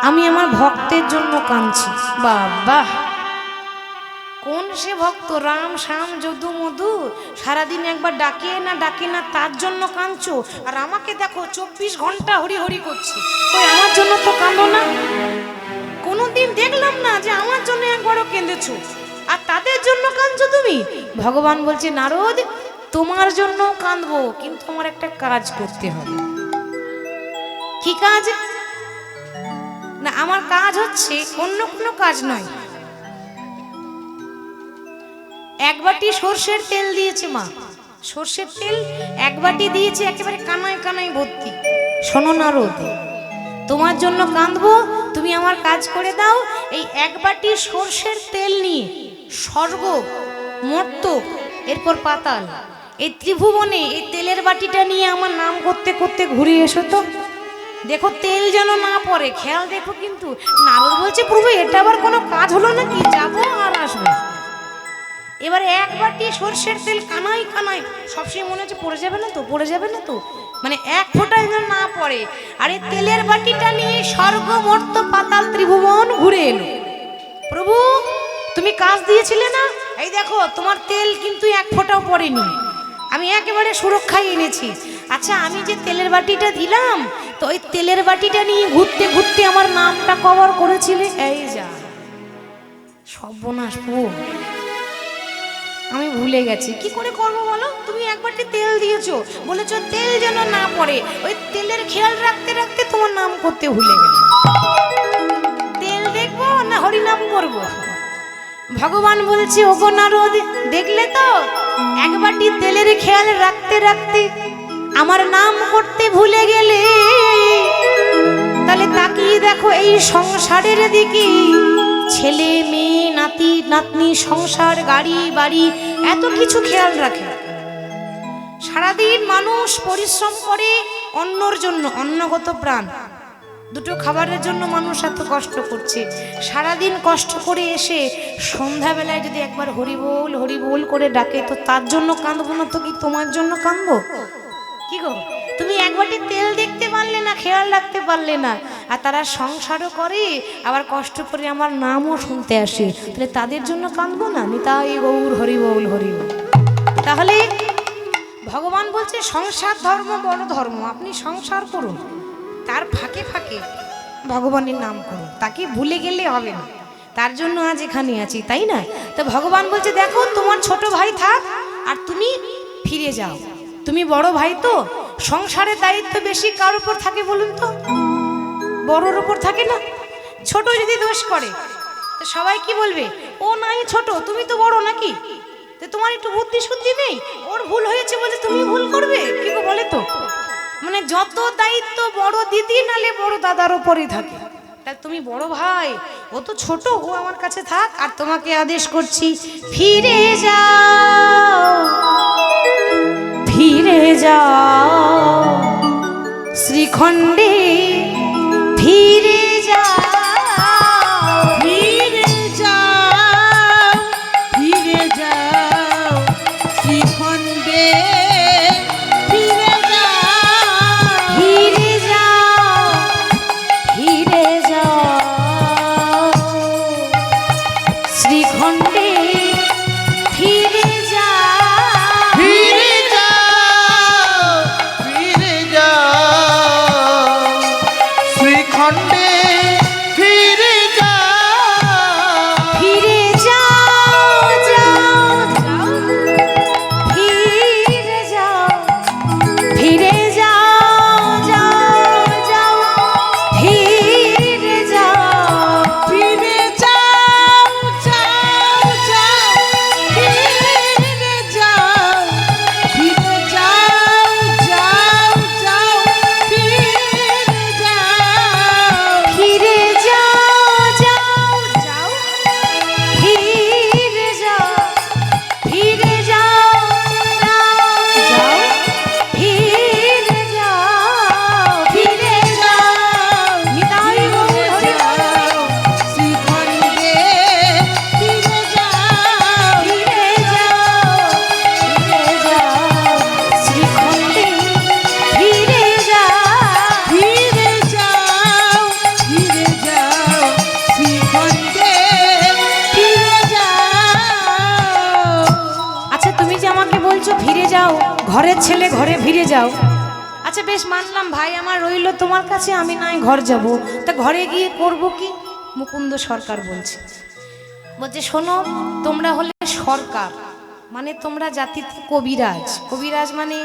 আমি আমার ভক্তের জন্য কাঁদছি। বাবা, কোন সে ভক্ত? রাম শ্যাম যদু মধু, সারাদিন একবার ডাকে না তার জন্য কাঁদছো। আর আমাকে দেখো 24 ঘন্টা হরি হরি করছি, ওই আমার জন্য তো কাঁদো না। কোনোদিন দেখলাম না যে আমার জন্য একবারও কেঁদেছো, আর তাদের জন্য কাঁদছো তুমি। ভগবান বলছে, নারদ, তোমার জন্য কাঁদবো, কিন্তু আমার একটা কাজ করতে হবে। কি কাজ? না, আমার কাজ হচ্ছে অন্য কোনো কাজ নয়। এক বাটি সর্ষের তেল দিয়েছে মা, সর্ষের তেল এক বাটি দিয়েছে, একেবারে কানায় কানায় ভর্তি। শোনো নারদ, তোমার জন্য কাঁদবো, তুমি আমার কাজ করে দাও। এই এক বাটি সর্ষের তেল নিয়ে স্বর্গ, মর্ত, এরপর পাতাল, এই ত্রিভুবনে এই তেলের বাটিটা নিয়ে আমার নাম করতে করতে ঘুরে এসো তো। দেখো তেল যেন না পড়ে, খেয়াল দেখো। কিন্তু নারদ বলছে, প্রভু এটা আবার কোনো কাজ হলো নাকি? যাবো আর আসবো। এবার এক বাটি সর্ষের তেল কানাই কানাই, সবসময় মনে হচ্ছে পড়ে যাবে না তো, পড়ে যাবে না তো, মানে এক ফোঁটা যেন না পড়ে। আর এই তেলের বাটিটা নিয়ে স্বর্গ, মর্ত, পাতাল, ত্রিভুবন ঘুরে এলো। প্রভু তুমি কাজ দিয়েছিলে না, এই দেখো তোমার তেল কিন্তু এক ফোঁটাও পড়েনি, আমি একেবারে সুরক্ষায় এনেছি। আচ্ছা, আমি যে তেলের বাটিটা দিলাম, তো ওই তেলের বাটিটা নিয়ে ঘুরতে ঘুরতে আমার নামটা কভার করেছিলে। এই যা সর্বনাশ, আমি ভুলে গেছি। কি করে করবো বলো? তুমি এক বাটি তেল দিয়েছো, বলেছো তেল যেন না পড়ে, ওই তেলের খেয়াল রাখতে রাখতে তোমার নাম করতে ভুলে গেলাম। তেল দেখবো না হরিনাম করবো? ভগবান বলছে, ওগো নারদ, দেখলে তো এক বাটি তেলের খেয়াল রাখতে রাখতে আমার নাম করতে ভুলে গেলে। তাহলে তাকিয়ে দেখো এই সংসারের দিকে, ছেলে মেয়ে নাতি নাতনি, সংসার, গাড়ি বাড়ি, এত কিছু খেয়াল রাখে। সারাদিন মানুষ পরিশ্রম করে অন্যর জন্য, অন্নগত প্রাণ, দুটো খাবারের জন্য মানুষ এত কষ্ট করছে। সারাদিন কষ্ট করে এসে সন্ধ্যাবেলায় যদি একবার হরিবোল হরিবোল করে ডাকে, তো তার জন্য কাঁদবো না তো কি তোমার জন্য কাঁদবো? কি গো, তুমি এক বাটি তেল দেখতে পারলে না, খেয়াল রাখতে পারলে না, আর তারা সংসারও করে আবার কষ্ট করে আমার নামও শুনতে আসে, তাহলে তাদের জন্য কাঁদবো না? নিতাই গৌর হরিবোল হরিবোল। তাহলে ভগবান বলছে সংসার ধর্ম বড় ধর্ম, আপনি সংসার করুন, তার ফাঁকে ফাঁকে ভগবানের নাম করুন, তাকে ভুলে গেলে হবে না। তার জন্য আজ এখানে আছি, তাই না? তো ভগবান বলছে, দেখো তোমার ছোট ভাই থাক আর তুমি ফিরে যাও। তুমি বড় ভাই তো, সংসারের দায়িত্ব বেশি কার উপর থাকে বলুন তো? বড়োর উপর থাকে না? ছোট যদি দোষ করে তো সবাই কি বলবে? ও নাই ছোট, তুমি তো বড় নাকি, তো তোমার একটু বুদ্ধি শুদ্ধি নেই, ওর ভুল হয়েছে বলে তুমি ভুল করবে? কি গো বলে তো? মানে যত দায়িত্ব বড় দিদি নালে বড় দাদার উপরই থাকে। তা তুমি বড় ভাই, ও তো ছোট, ও আমার কাছে থাক। আর তোমাকে আদেশ করছি, ফিরে যাও, ফিরে যাও শ্রীখণ্ডে, ফিরে যাও, ফিরে যাও, ফিরে যাও শ্রীখণ্ডে, ফিরে যাও, ফিরে যাও, ফিরে যাও শ্রীখণ্ডে, ফিরে যাও, ফিরে যাও, ফিরে যাও শ্রীখণ্ডে, ফিরে যাও, ফিরে যাও, যাও, যাও, ফিরে যাও, ফিরে যাও, যাও, যাও, ফিরে যাও, ফিরে যাও, যাও, যাও, ফিরে যাও, ফিরে যাও, যাও, যাও, ফিরে যাও, ফিরে যাও, যাও, যাও, ফিরে যাও, ফিরে যাও, যাও, ফিরে যাও, ফিরে যাও, নিতাই গৌর হরি বল। শ্রীখণ্ডে, ফিরে যাও, ফিরে যাও, ফিরে যাও শ্রীখণ্ডে, ফিরে যাও, ফিরে যাও, ফিরে যাও শ্রীখণ্ডে, ফিরে যাও। আচ্ছা তুমি যে আমাকে বলছো ফিরে যাও, ঘরের ছেলে ঘরে ফিরে যাও, আচ্ছা বেশ মানলাম ভাই আমার রইলো তোমার কাছে, আমি নয় ঘর যাব। তা ঘরে গিয়ে করব কি? মুকুন্দ সরকার বলছে, বলছে শোনো, তোমরা হলে সরকার, মানে তোমরা জাতিতে কবিরাজ। কবিরাজ মানে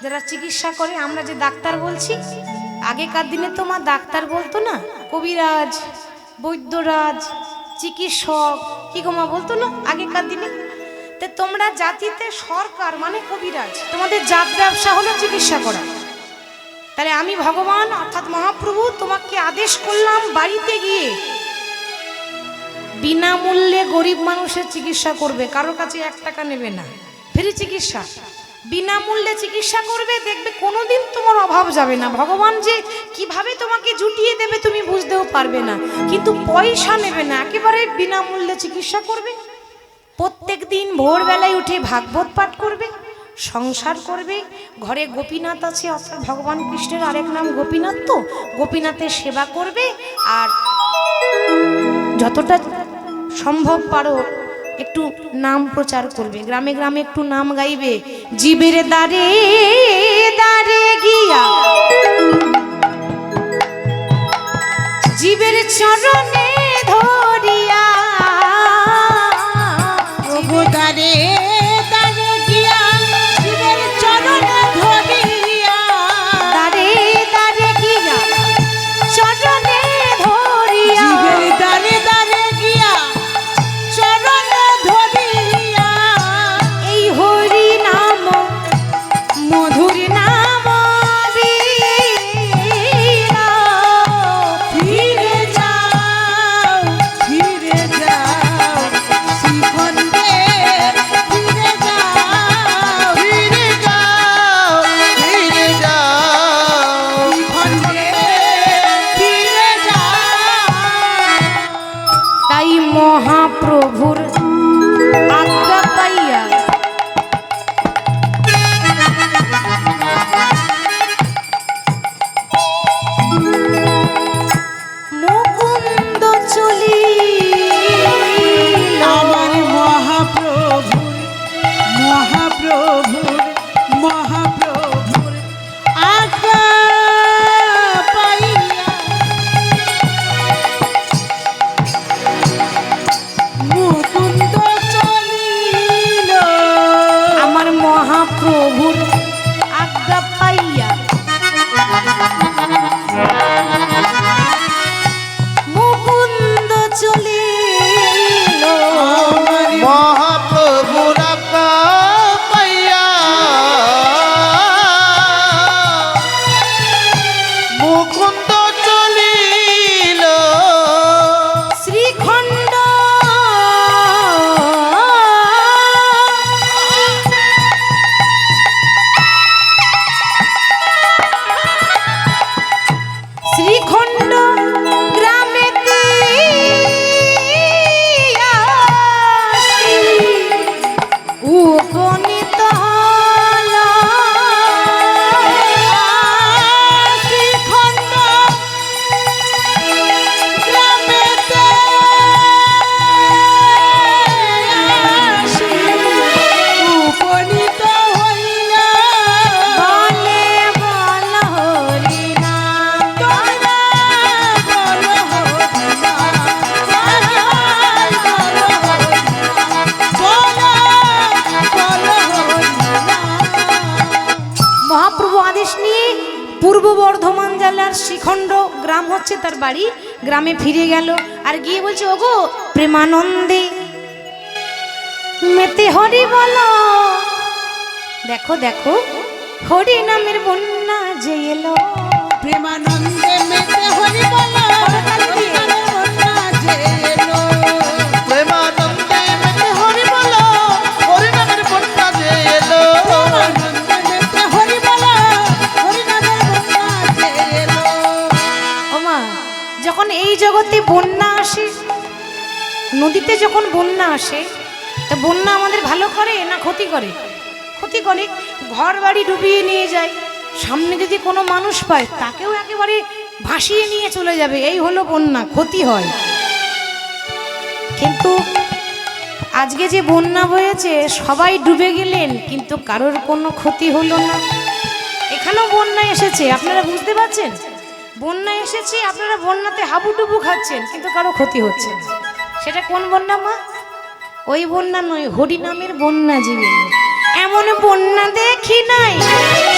যারা চিকিৎসা করে, আমরা যে ডাক্তার বলছি, আগেকার দিনে তোমার ডাক্তার বলতো না, কবিরাজ, বৈদ্যরাজ, চিকিৎসক, কি গোমা বলতো না আগেকার দিনে। তা তোমরা জাতিতে সরকার মানে কবিরাজ, তোমাদের জাত ব্যবসা হলো চিকিৎসা করা। তাহলে আমি ভগবান অর্থাৎ মহাপ্রভু তোমাকে আদেশ করলাম, বাড়িতে গিয়ে বিনামূল্যে গরিব মানুষের চিকিৎসা করবে, কারোর কাছে 1 টাকা নেবে না, ফ্রি চিকিৎসা, বিনামূল্যে চিকিৎসা করবে, দেখবে কোনোদিন তোমার অভাব যাবে না। ভগবান যে কিভাবে তোমাকে জুটিয়ে দেবে তুমি বুঝতেও পারবে না, কিন্তু পয়সা নেবে না, একেবারে বিনামূল্যে চিকিৎসা করবে। প্রত্যেক দিন ভোরবেলায় উঠে ভাগবত পাঠ করবে, সংসার করবে, ঘরে গোপীনাথ আছে অর্থাৎ ভগবান কৃষ্ণের আরেক নাম গোপীনাথ, তো গোপীনাথের সেবা করবে। আর যতটা সম্ভব পারো একটু নাম প্রচার করবে, গ্রামে গ্রামে একটু নাম গাইবে। জীবের দ্বারে দ্বারে গিয়া, জীবের চরণে ধরিয়া, প্রভু দ্বারে দ্বারে গিয়া, জীবের চরণে ধরিয়া, দ্বারে দ্বারে গিয়া, চরণে ধরিয়া, জীবের দ্বারে দ্বারে গিয়া, চরণে ধরিয়া, এই হরি নাম মধুর নাম বীরা, ফিরে যাও, ফিরে যাও শ্রীখণ্ডে, ফিরে যাও, ফিরে যাও, ফিরে যাও শ্রীখণ্ডে, ফিরে যাও। তাই মহাপ্রভুর আজ্ঞা পাইয়া মুকুন্দ চলি, আমার মহাপ্রভুর, মহাপ্রভুর, মহাপ্রভুর আজ্ঞা পাইয়া মুকুন্দ চলিল, আমার মহাপ্রভুর আজ্ঞা পাইয়া মুকুন্দ চলিল, আমার মহাপ্রভুর আজ্ঞা পাইয়া খণ্ড গ্রাম হচ্ছে তার বাড়ি। গ্রামে ফিরে গেল আর গিয়ে বলছে, ওগো প্রেমানন্দে মেতে হরি বলো, দেখো দেখো হরি নামের বন্যা যে এলো। প্রেমানন্দে মেতে হরি বলো, হরি নামের বন্যা যে এলো। প্রেমানন্দে মেতে হরি বলো, হরি নামের বন্যা যে এলো। প্রেমানন্দে মেতে হরি বলো, হরি নামের বন্যা যে এলো। ওমা, যখন এই জগতে বন্যা আসে, নদীতে যখন বন্যা আসে, তা বন্যা আমাদের ভালো করে না ক্ষতি করে? ক্ষতি করে। ঘর বাড়ি ডুবিয়ে নিয়ে যায়। সামনে যদি কোনো মানুষ পায় তাকেও একেবারে ভাসিয়ে নিয়ে চলে যাবে। এই হলো বন্যা, ক্ষতি হয়। কিন্তু আজকে যে বন্যা বয়েছে, সবাই ডুবে গেলেন কিন্তু কারোর কোনো ক্ষতি হলো না। এখানেও বন্যা এসেছে, আপনারা বুঝতে পারছেন? বন্যা এসেছে, আপনারা বন্যাতে হাবুডুবু খাচ্ছেন কিন্তু কারো ক্ষতি হচ্ছে না। সেটা কোন বন্যা মা? ওই বন্যা নয়, হরি নামের বন্যা জীবে। এমন বন্যা দেখি নাই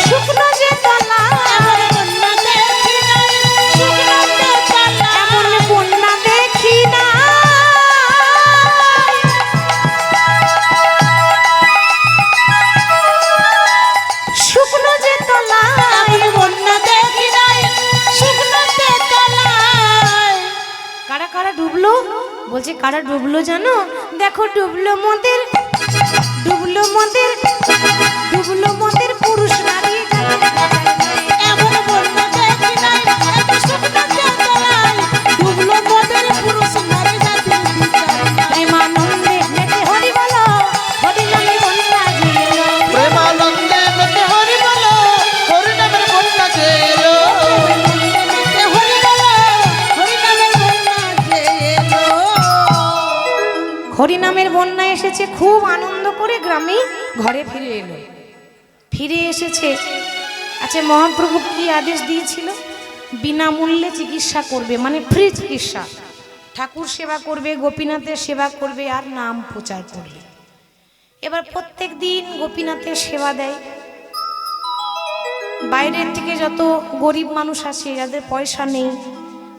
শুকনো যে তলা, এমন বন্যা দেখি নাই শুকনো যে তলা। এমন বন্যা দেখি না শুকনো যে তলা। এমন বন্যা দেখি নাই শুকনো যে তলা। কারা কারা ডুবলো? বলছে কারা ডুবলো জানো? দেখো ডুবলো মোদের, ডুবলো মোদের, ডুবলো মোদের পুরুষ নারী। এমন বন্যা দেখি নাই এত শুকনো যে তলায়। ডুবলো মোদের পুরুষ নারী জাতির বিচার নাই। প্রেমানন্দে মেতে হরি বলো, হরি নামে বন্যা যে এলো। প্রেমানন্দে মেতে হরি বলো, হরি নামের বন্যা যে এলো। মেতে হরি বলো, হরি নামের বন্যা যে এলো। হরি নামের বন্যা এসেছে, খুব আনন্দ করে গ্রামে ঘরে ফিরে এলো। ফিরে এসেছে। আচ্ছা, মহাপ্রভু কি আদেশ দিয়েছিল? বিনামূল্যে চিকিৎসা করবে, মানে ফ্রি চিকিৎসা। ঠাকুর সেবা করবে, গোপীনাথের সেবা করবে আর নাম প্রচার করবে। এবার প্রত্যেক দিন গোপীনাথের সেবা দেয়। বাইরের থেকে যত গরিব মানুষ আসে, যাদের পয়সা নেই,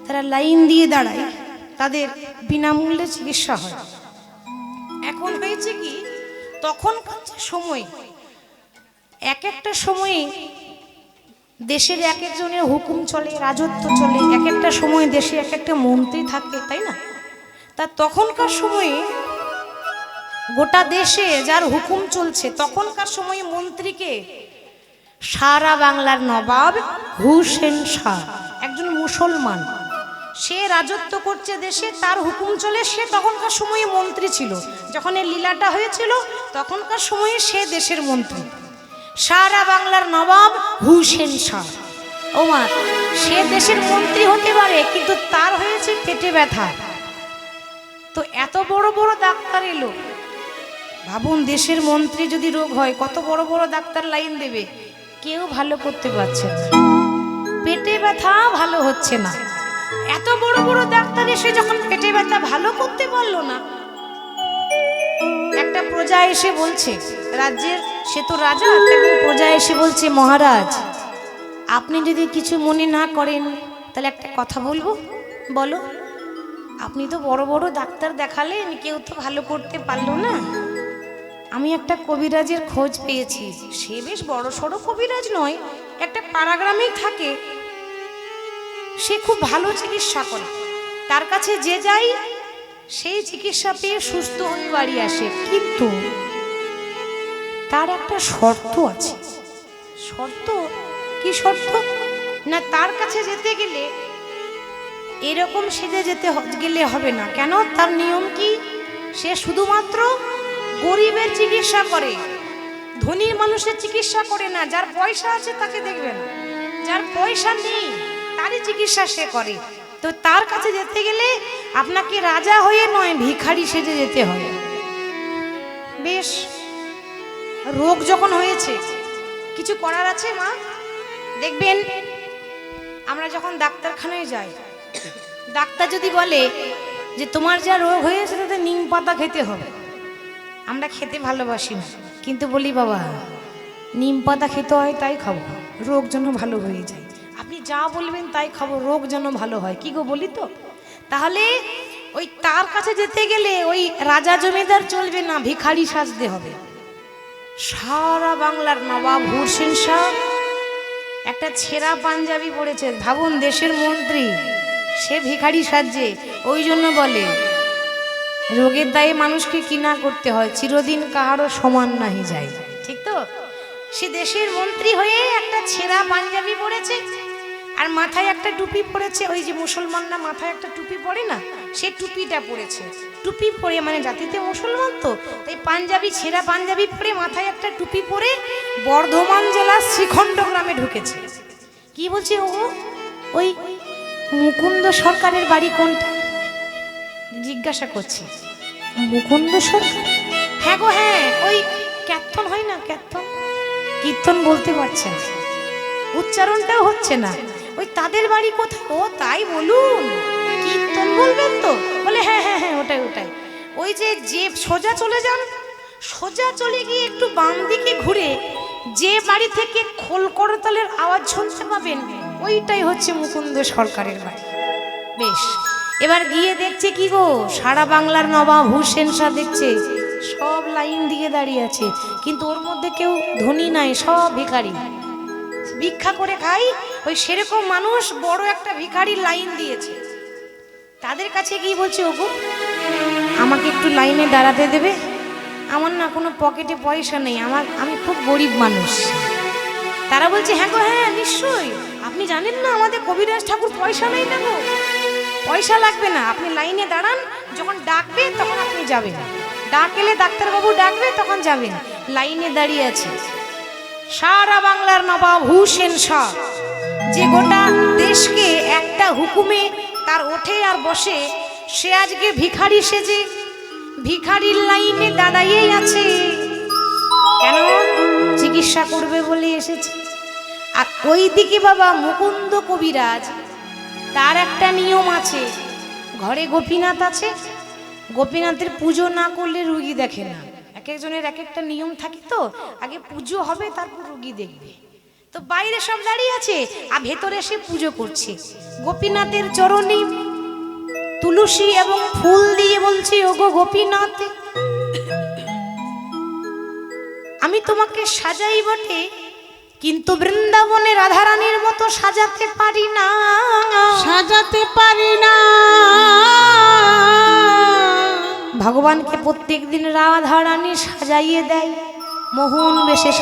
তারা লাইন দিয়ে দাঁড়ায়, তাদের বিনামূল্যে চিকিৎসা হয়। এখন হয়েছে কি, তখনকার যে সময়, এক একটা সময়ে দেশের এক একজনের হুকুম চলে, রাজত্ব চলে। এক একটা সময় দেশে এক একটা মন্ত্রী থাকে, তাই না? তা তখনকার সময়ে গোটা দেশে যার হুকুম চলছে, তখনকার সময়ে মন্ত্রীকে সারা বাংলার নবাব হুসেন শাহ, একজন মুসলমান, সে রাজত্ব করছে দেশে, তার হুকুম চলে। সে তখনকার সময়ে মন্ত্রী ছিল। যখন এই লীলাটা হয়েছিল তখনকার সময়ে সে দেশের মন্ত্রী, সারা বাংলার নবাব হুসেন শাহ। ওমা, সে দেশের মন্ত্রী হতে পারে কিন্তু তার হয়েছে পেটে ব্যথা। তো এত বড় বড় ডাক্তার এলো। ভাবুন, দেশের মন্ত্রী যদি রোগ হয়, কত বড় বড় ডাক্তার লাইন দেবে, কেউ ভালো করতে পারছে না। পেটে ব্যথা ভালো হচ্ছে না। এত বড় বড় ডাক্তার এসে যখন পেটে ব্যথা ভালো করতে পারলো না, একটা প্রজা এসে বলছে, রাজ্যের, সে তো রাজা, একটা প্রজা এসে বলছে, মহারাজ আপনি যদি কিছু মনে না করেন তাহলে একটা কথা বলবো। বলো। আপনি তো বড় বড় ডাক্তার দেখালেন, কেউ তো ভালো করতে পারলো না। আমি একটা কবিরাজের খোঁজ পেয়েছি। সে বেশ বড় সড়ো কবিরাজ নয়, একটা পাড়াগ্রামেই থাকে। সে খুব ভালো চিকিৎসা করে। তার কাছে যে যাই সেই চিকিৎসা পেয়ে সুস্থ হয়ে বাড়ি আসে। কিন্তু তার একটা শর্ত আছে। শর্ত কি? শর্ত না, তার কাছে যেতে গেলে এরকম সেজে যেতে গেলে হবে না। কেন? তার নিয়ম কি? সে শুধুমাত্র গরিবের চিকিৎসা করে, ধনীর মানুষের চিকিৎসা করে না। যার পয়সা আছে তাকে দেখবেন, যার পয়সা নেই তারই চিকিৎসা সে করে। তো তার কাছে যেতে গেলে আপনাকে রাজা হয়ে নয়, ভিখারি সেজে যেতে হবে। বেশ, রোগ যখন হয়েছে, কিছু করার আছে মা? দেখবেন আমরা যখন ডাক্তারখানায় যাই, ডাক্তার যদি বলে যে তোমার যা রোগ হয়েছে তাতে নিম পাতা খেতে হবে, আমরা খেতে ভালোবাসি না, কিন্তু বলি বাবা নিম পাতা খেতে হয় তাই খাবো, রোগ যেন ভালো হয়ে যায়। আপনি যা বলবেন তাই খাবো, রোগ যেন ভালো হয়। কি গো বলি তো? তাহলে ওই তার কাছে যেতে গেলে ওই রাজা জমিদার চলবে না, ভিখারি সাজতে হবে। সারা বাংলার নবাব হুসেন শাহ একটা ছেঁড়া পাঞ্জাবি পরেছে, ভাবুন, দেশের মন্ত্রী, সে ভিখারি সাজছে। ওই জন্য বলে রোগের দায়ে মানুষকে কিনা করতে হয়, চিরদিন কাহারও সমান নাহি যায়। ঠিক তো? সে দেশের মন্ত্রী হয়ে একটা ছেঁড়া পাঞ্জাবি পরেছে আর মাথায় একটা টুপি পরেছে। ওই যে মুসলমানরা মাথায় একটা টুপি পরে না, সে টুপিটা পরেছে। টুপি পরে মানে জাতিতে মুসলমান তো, তাই পাঞ্জাবি, ছেঁড়া পাঞ্জাবি পরে মাথায় একটা টুপি পরে বর্ধমান জেলার শ্রীখণ্ড গ্রামে ঢুকেছে। কি বলছে? ও ওই মুকুন্দ সরকারের বাড়ি কোনটা? জিজ্ঞাসা করছি। মুকুন্দ সরকার? হ্যাঁ গো হ্যাঁ, ওই কীর্তন হয় না, কীর্তন, কীর্তন বলতে পারছেন, উচ্চারণটাও হচ্ছে না। ওই তাদের বাড়ি কোথায়? ও তাই বলুন, কীর্তন বলবেন তো? বলে হ্যাঁ হ্যাঁ হ্যাঁ, ওটাই ওটাই। ওই যে সোজা চলে যান, সোজা চলে গিয়ে একটু বাম দিকে ঘুরে যে বাড়ি থেকে খোল করতালের আওয়াজ শুনতে পাবেন, ওইটাই হচ্ছে মুকুন্দ সরকারের বাড়ি। বেশ, এবার গিয়ে দেখছে কি গো, সারা বাংলার নবাব হুসেন শাহ দেখছে সব লাইন দিয়ে দাঁড়িয়ে আছে, কিন্তু ওর মধ্যে কেউ ধনী নাই, সব ভিখারি, ভিক্ষা করে খাই। ওই সেরকম মানুষ বড় একটা ভিখারির লাইন দিয়েছে। তাদের কাছে গিয়ে বলছে, ওগো আমাকে একটু লাইনে দাঁড়াতে দেবে? আমার না কোনো পকেটে পয়সা নেই, আমি খুব গরিব মানুষ। তারা বলছে, হ্যাঁ গো হ্যাঁ, নিশ্চয়ই, আপনি জানেন না আমাদের কবিরাজ ঠাকুর পয়সা নেই না গো, পয়সা লাগবে না, আপনি লাইনে দাঁড়ান, যখন ডাকবে তখন আপনি যাবেন, ডাক এলে ডাক্তারবাবু ডাকবে তখন যাবেন। লাইনে দাঁড়িয়ে আছে সারা বাংলার নবাব হুসেন শাহ, যে গোটা দেশকে একটা হুকুমে তার ওঠে আর বসে, সে আজকে ভিখারি সেজে ভিখারির লাইনে দাঁড়াইয়েই আছে। কেন? চিকিৎসা করবে বলে এসেছে। আর ওই দিকে বাবা মুকুন্দ কবিরাজ, তার একটা নিয়ম আছে, ঘরে গোপীনাথ আছে, গোপীনাথের পুজো না করলে রুগী দেখে না। এক একজনের এক একটা নিয়ম থাকে, তো আগে পুজো হবে তারপর রুগী দেখবে। তো বাইরে সব দাঁড়িয়ে আছে আর ভেতরে সে পুজো করছে। গোপীনাথের চরণে তুলসী এবং ফুল দিয়ে বলছে, ওগো গোপীনাথ, আমি তোমাকে সাজাই বটে, কিন্তু বৃন্দাবনে রাধারানীর মতো সাজাতে পারি না, সাজাতে পারি না। ভগবানকে প্রত্যেক দিন রাধারানী সাজাইয়ে দেয়, মোহন বেশে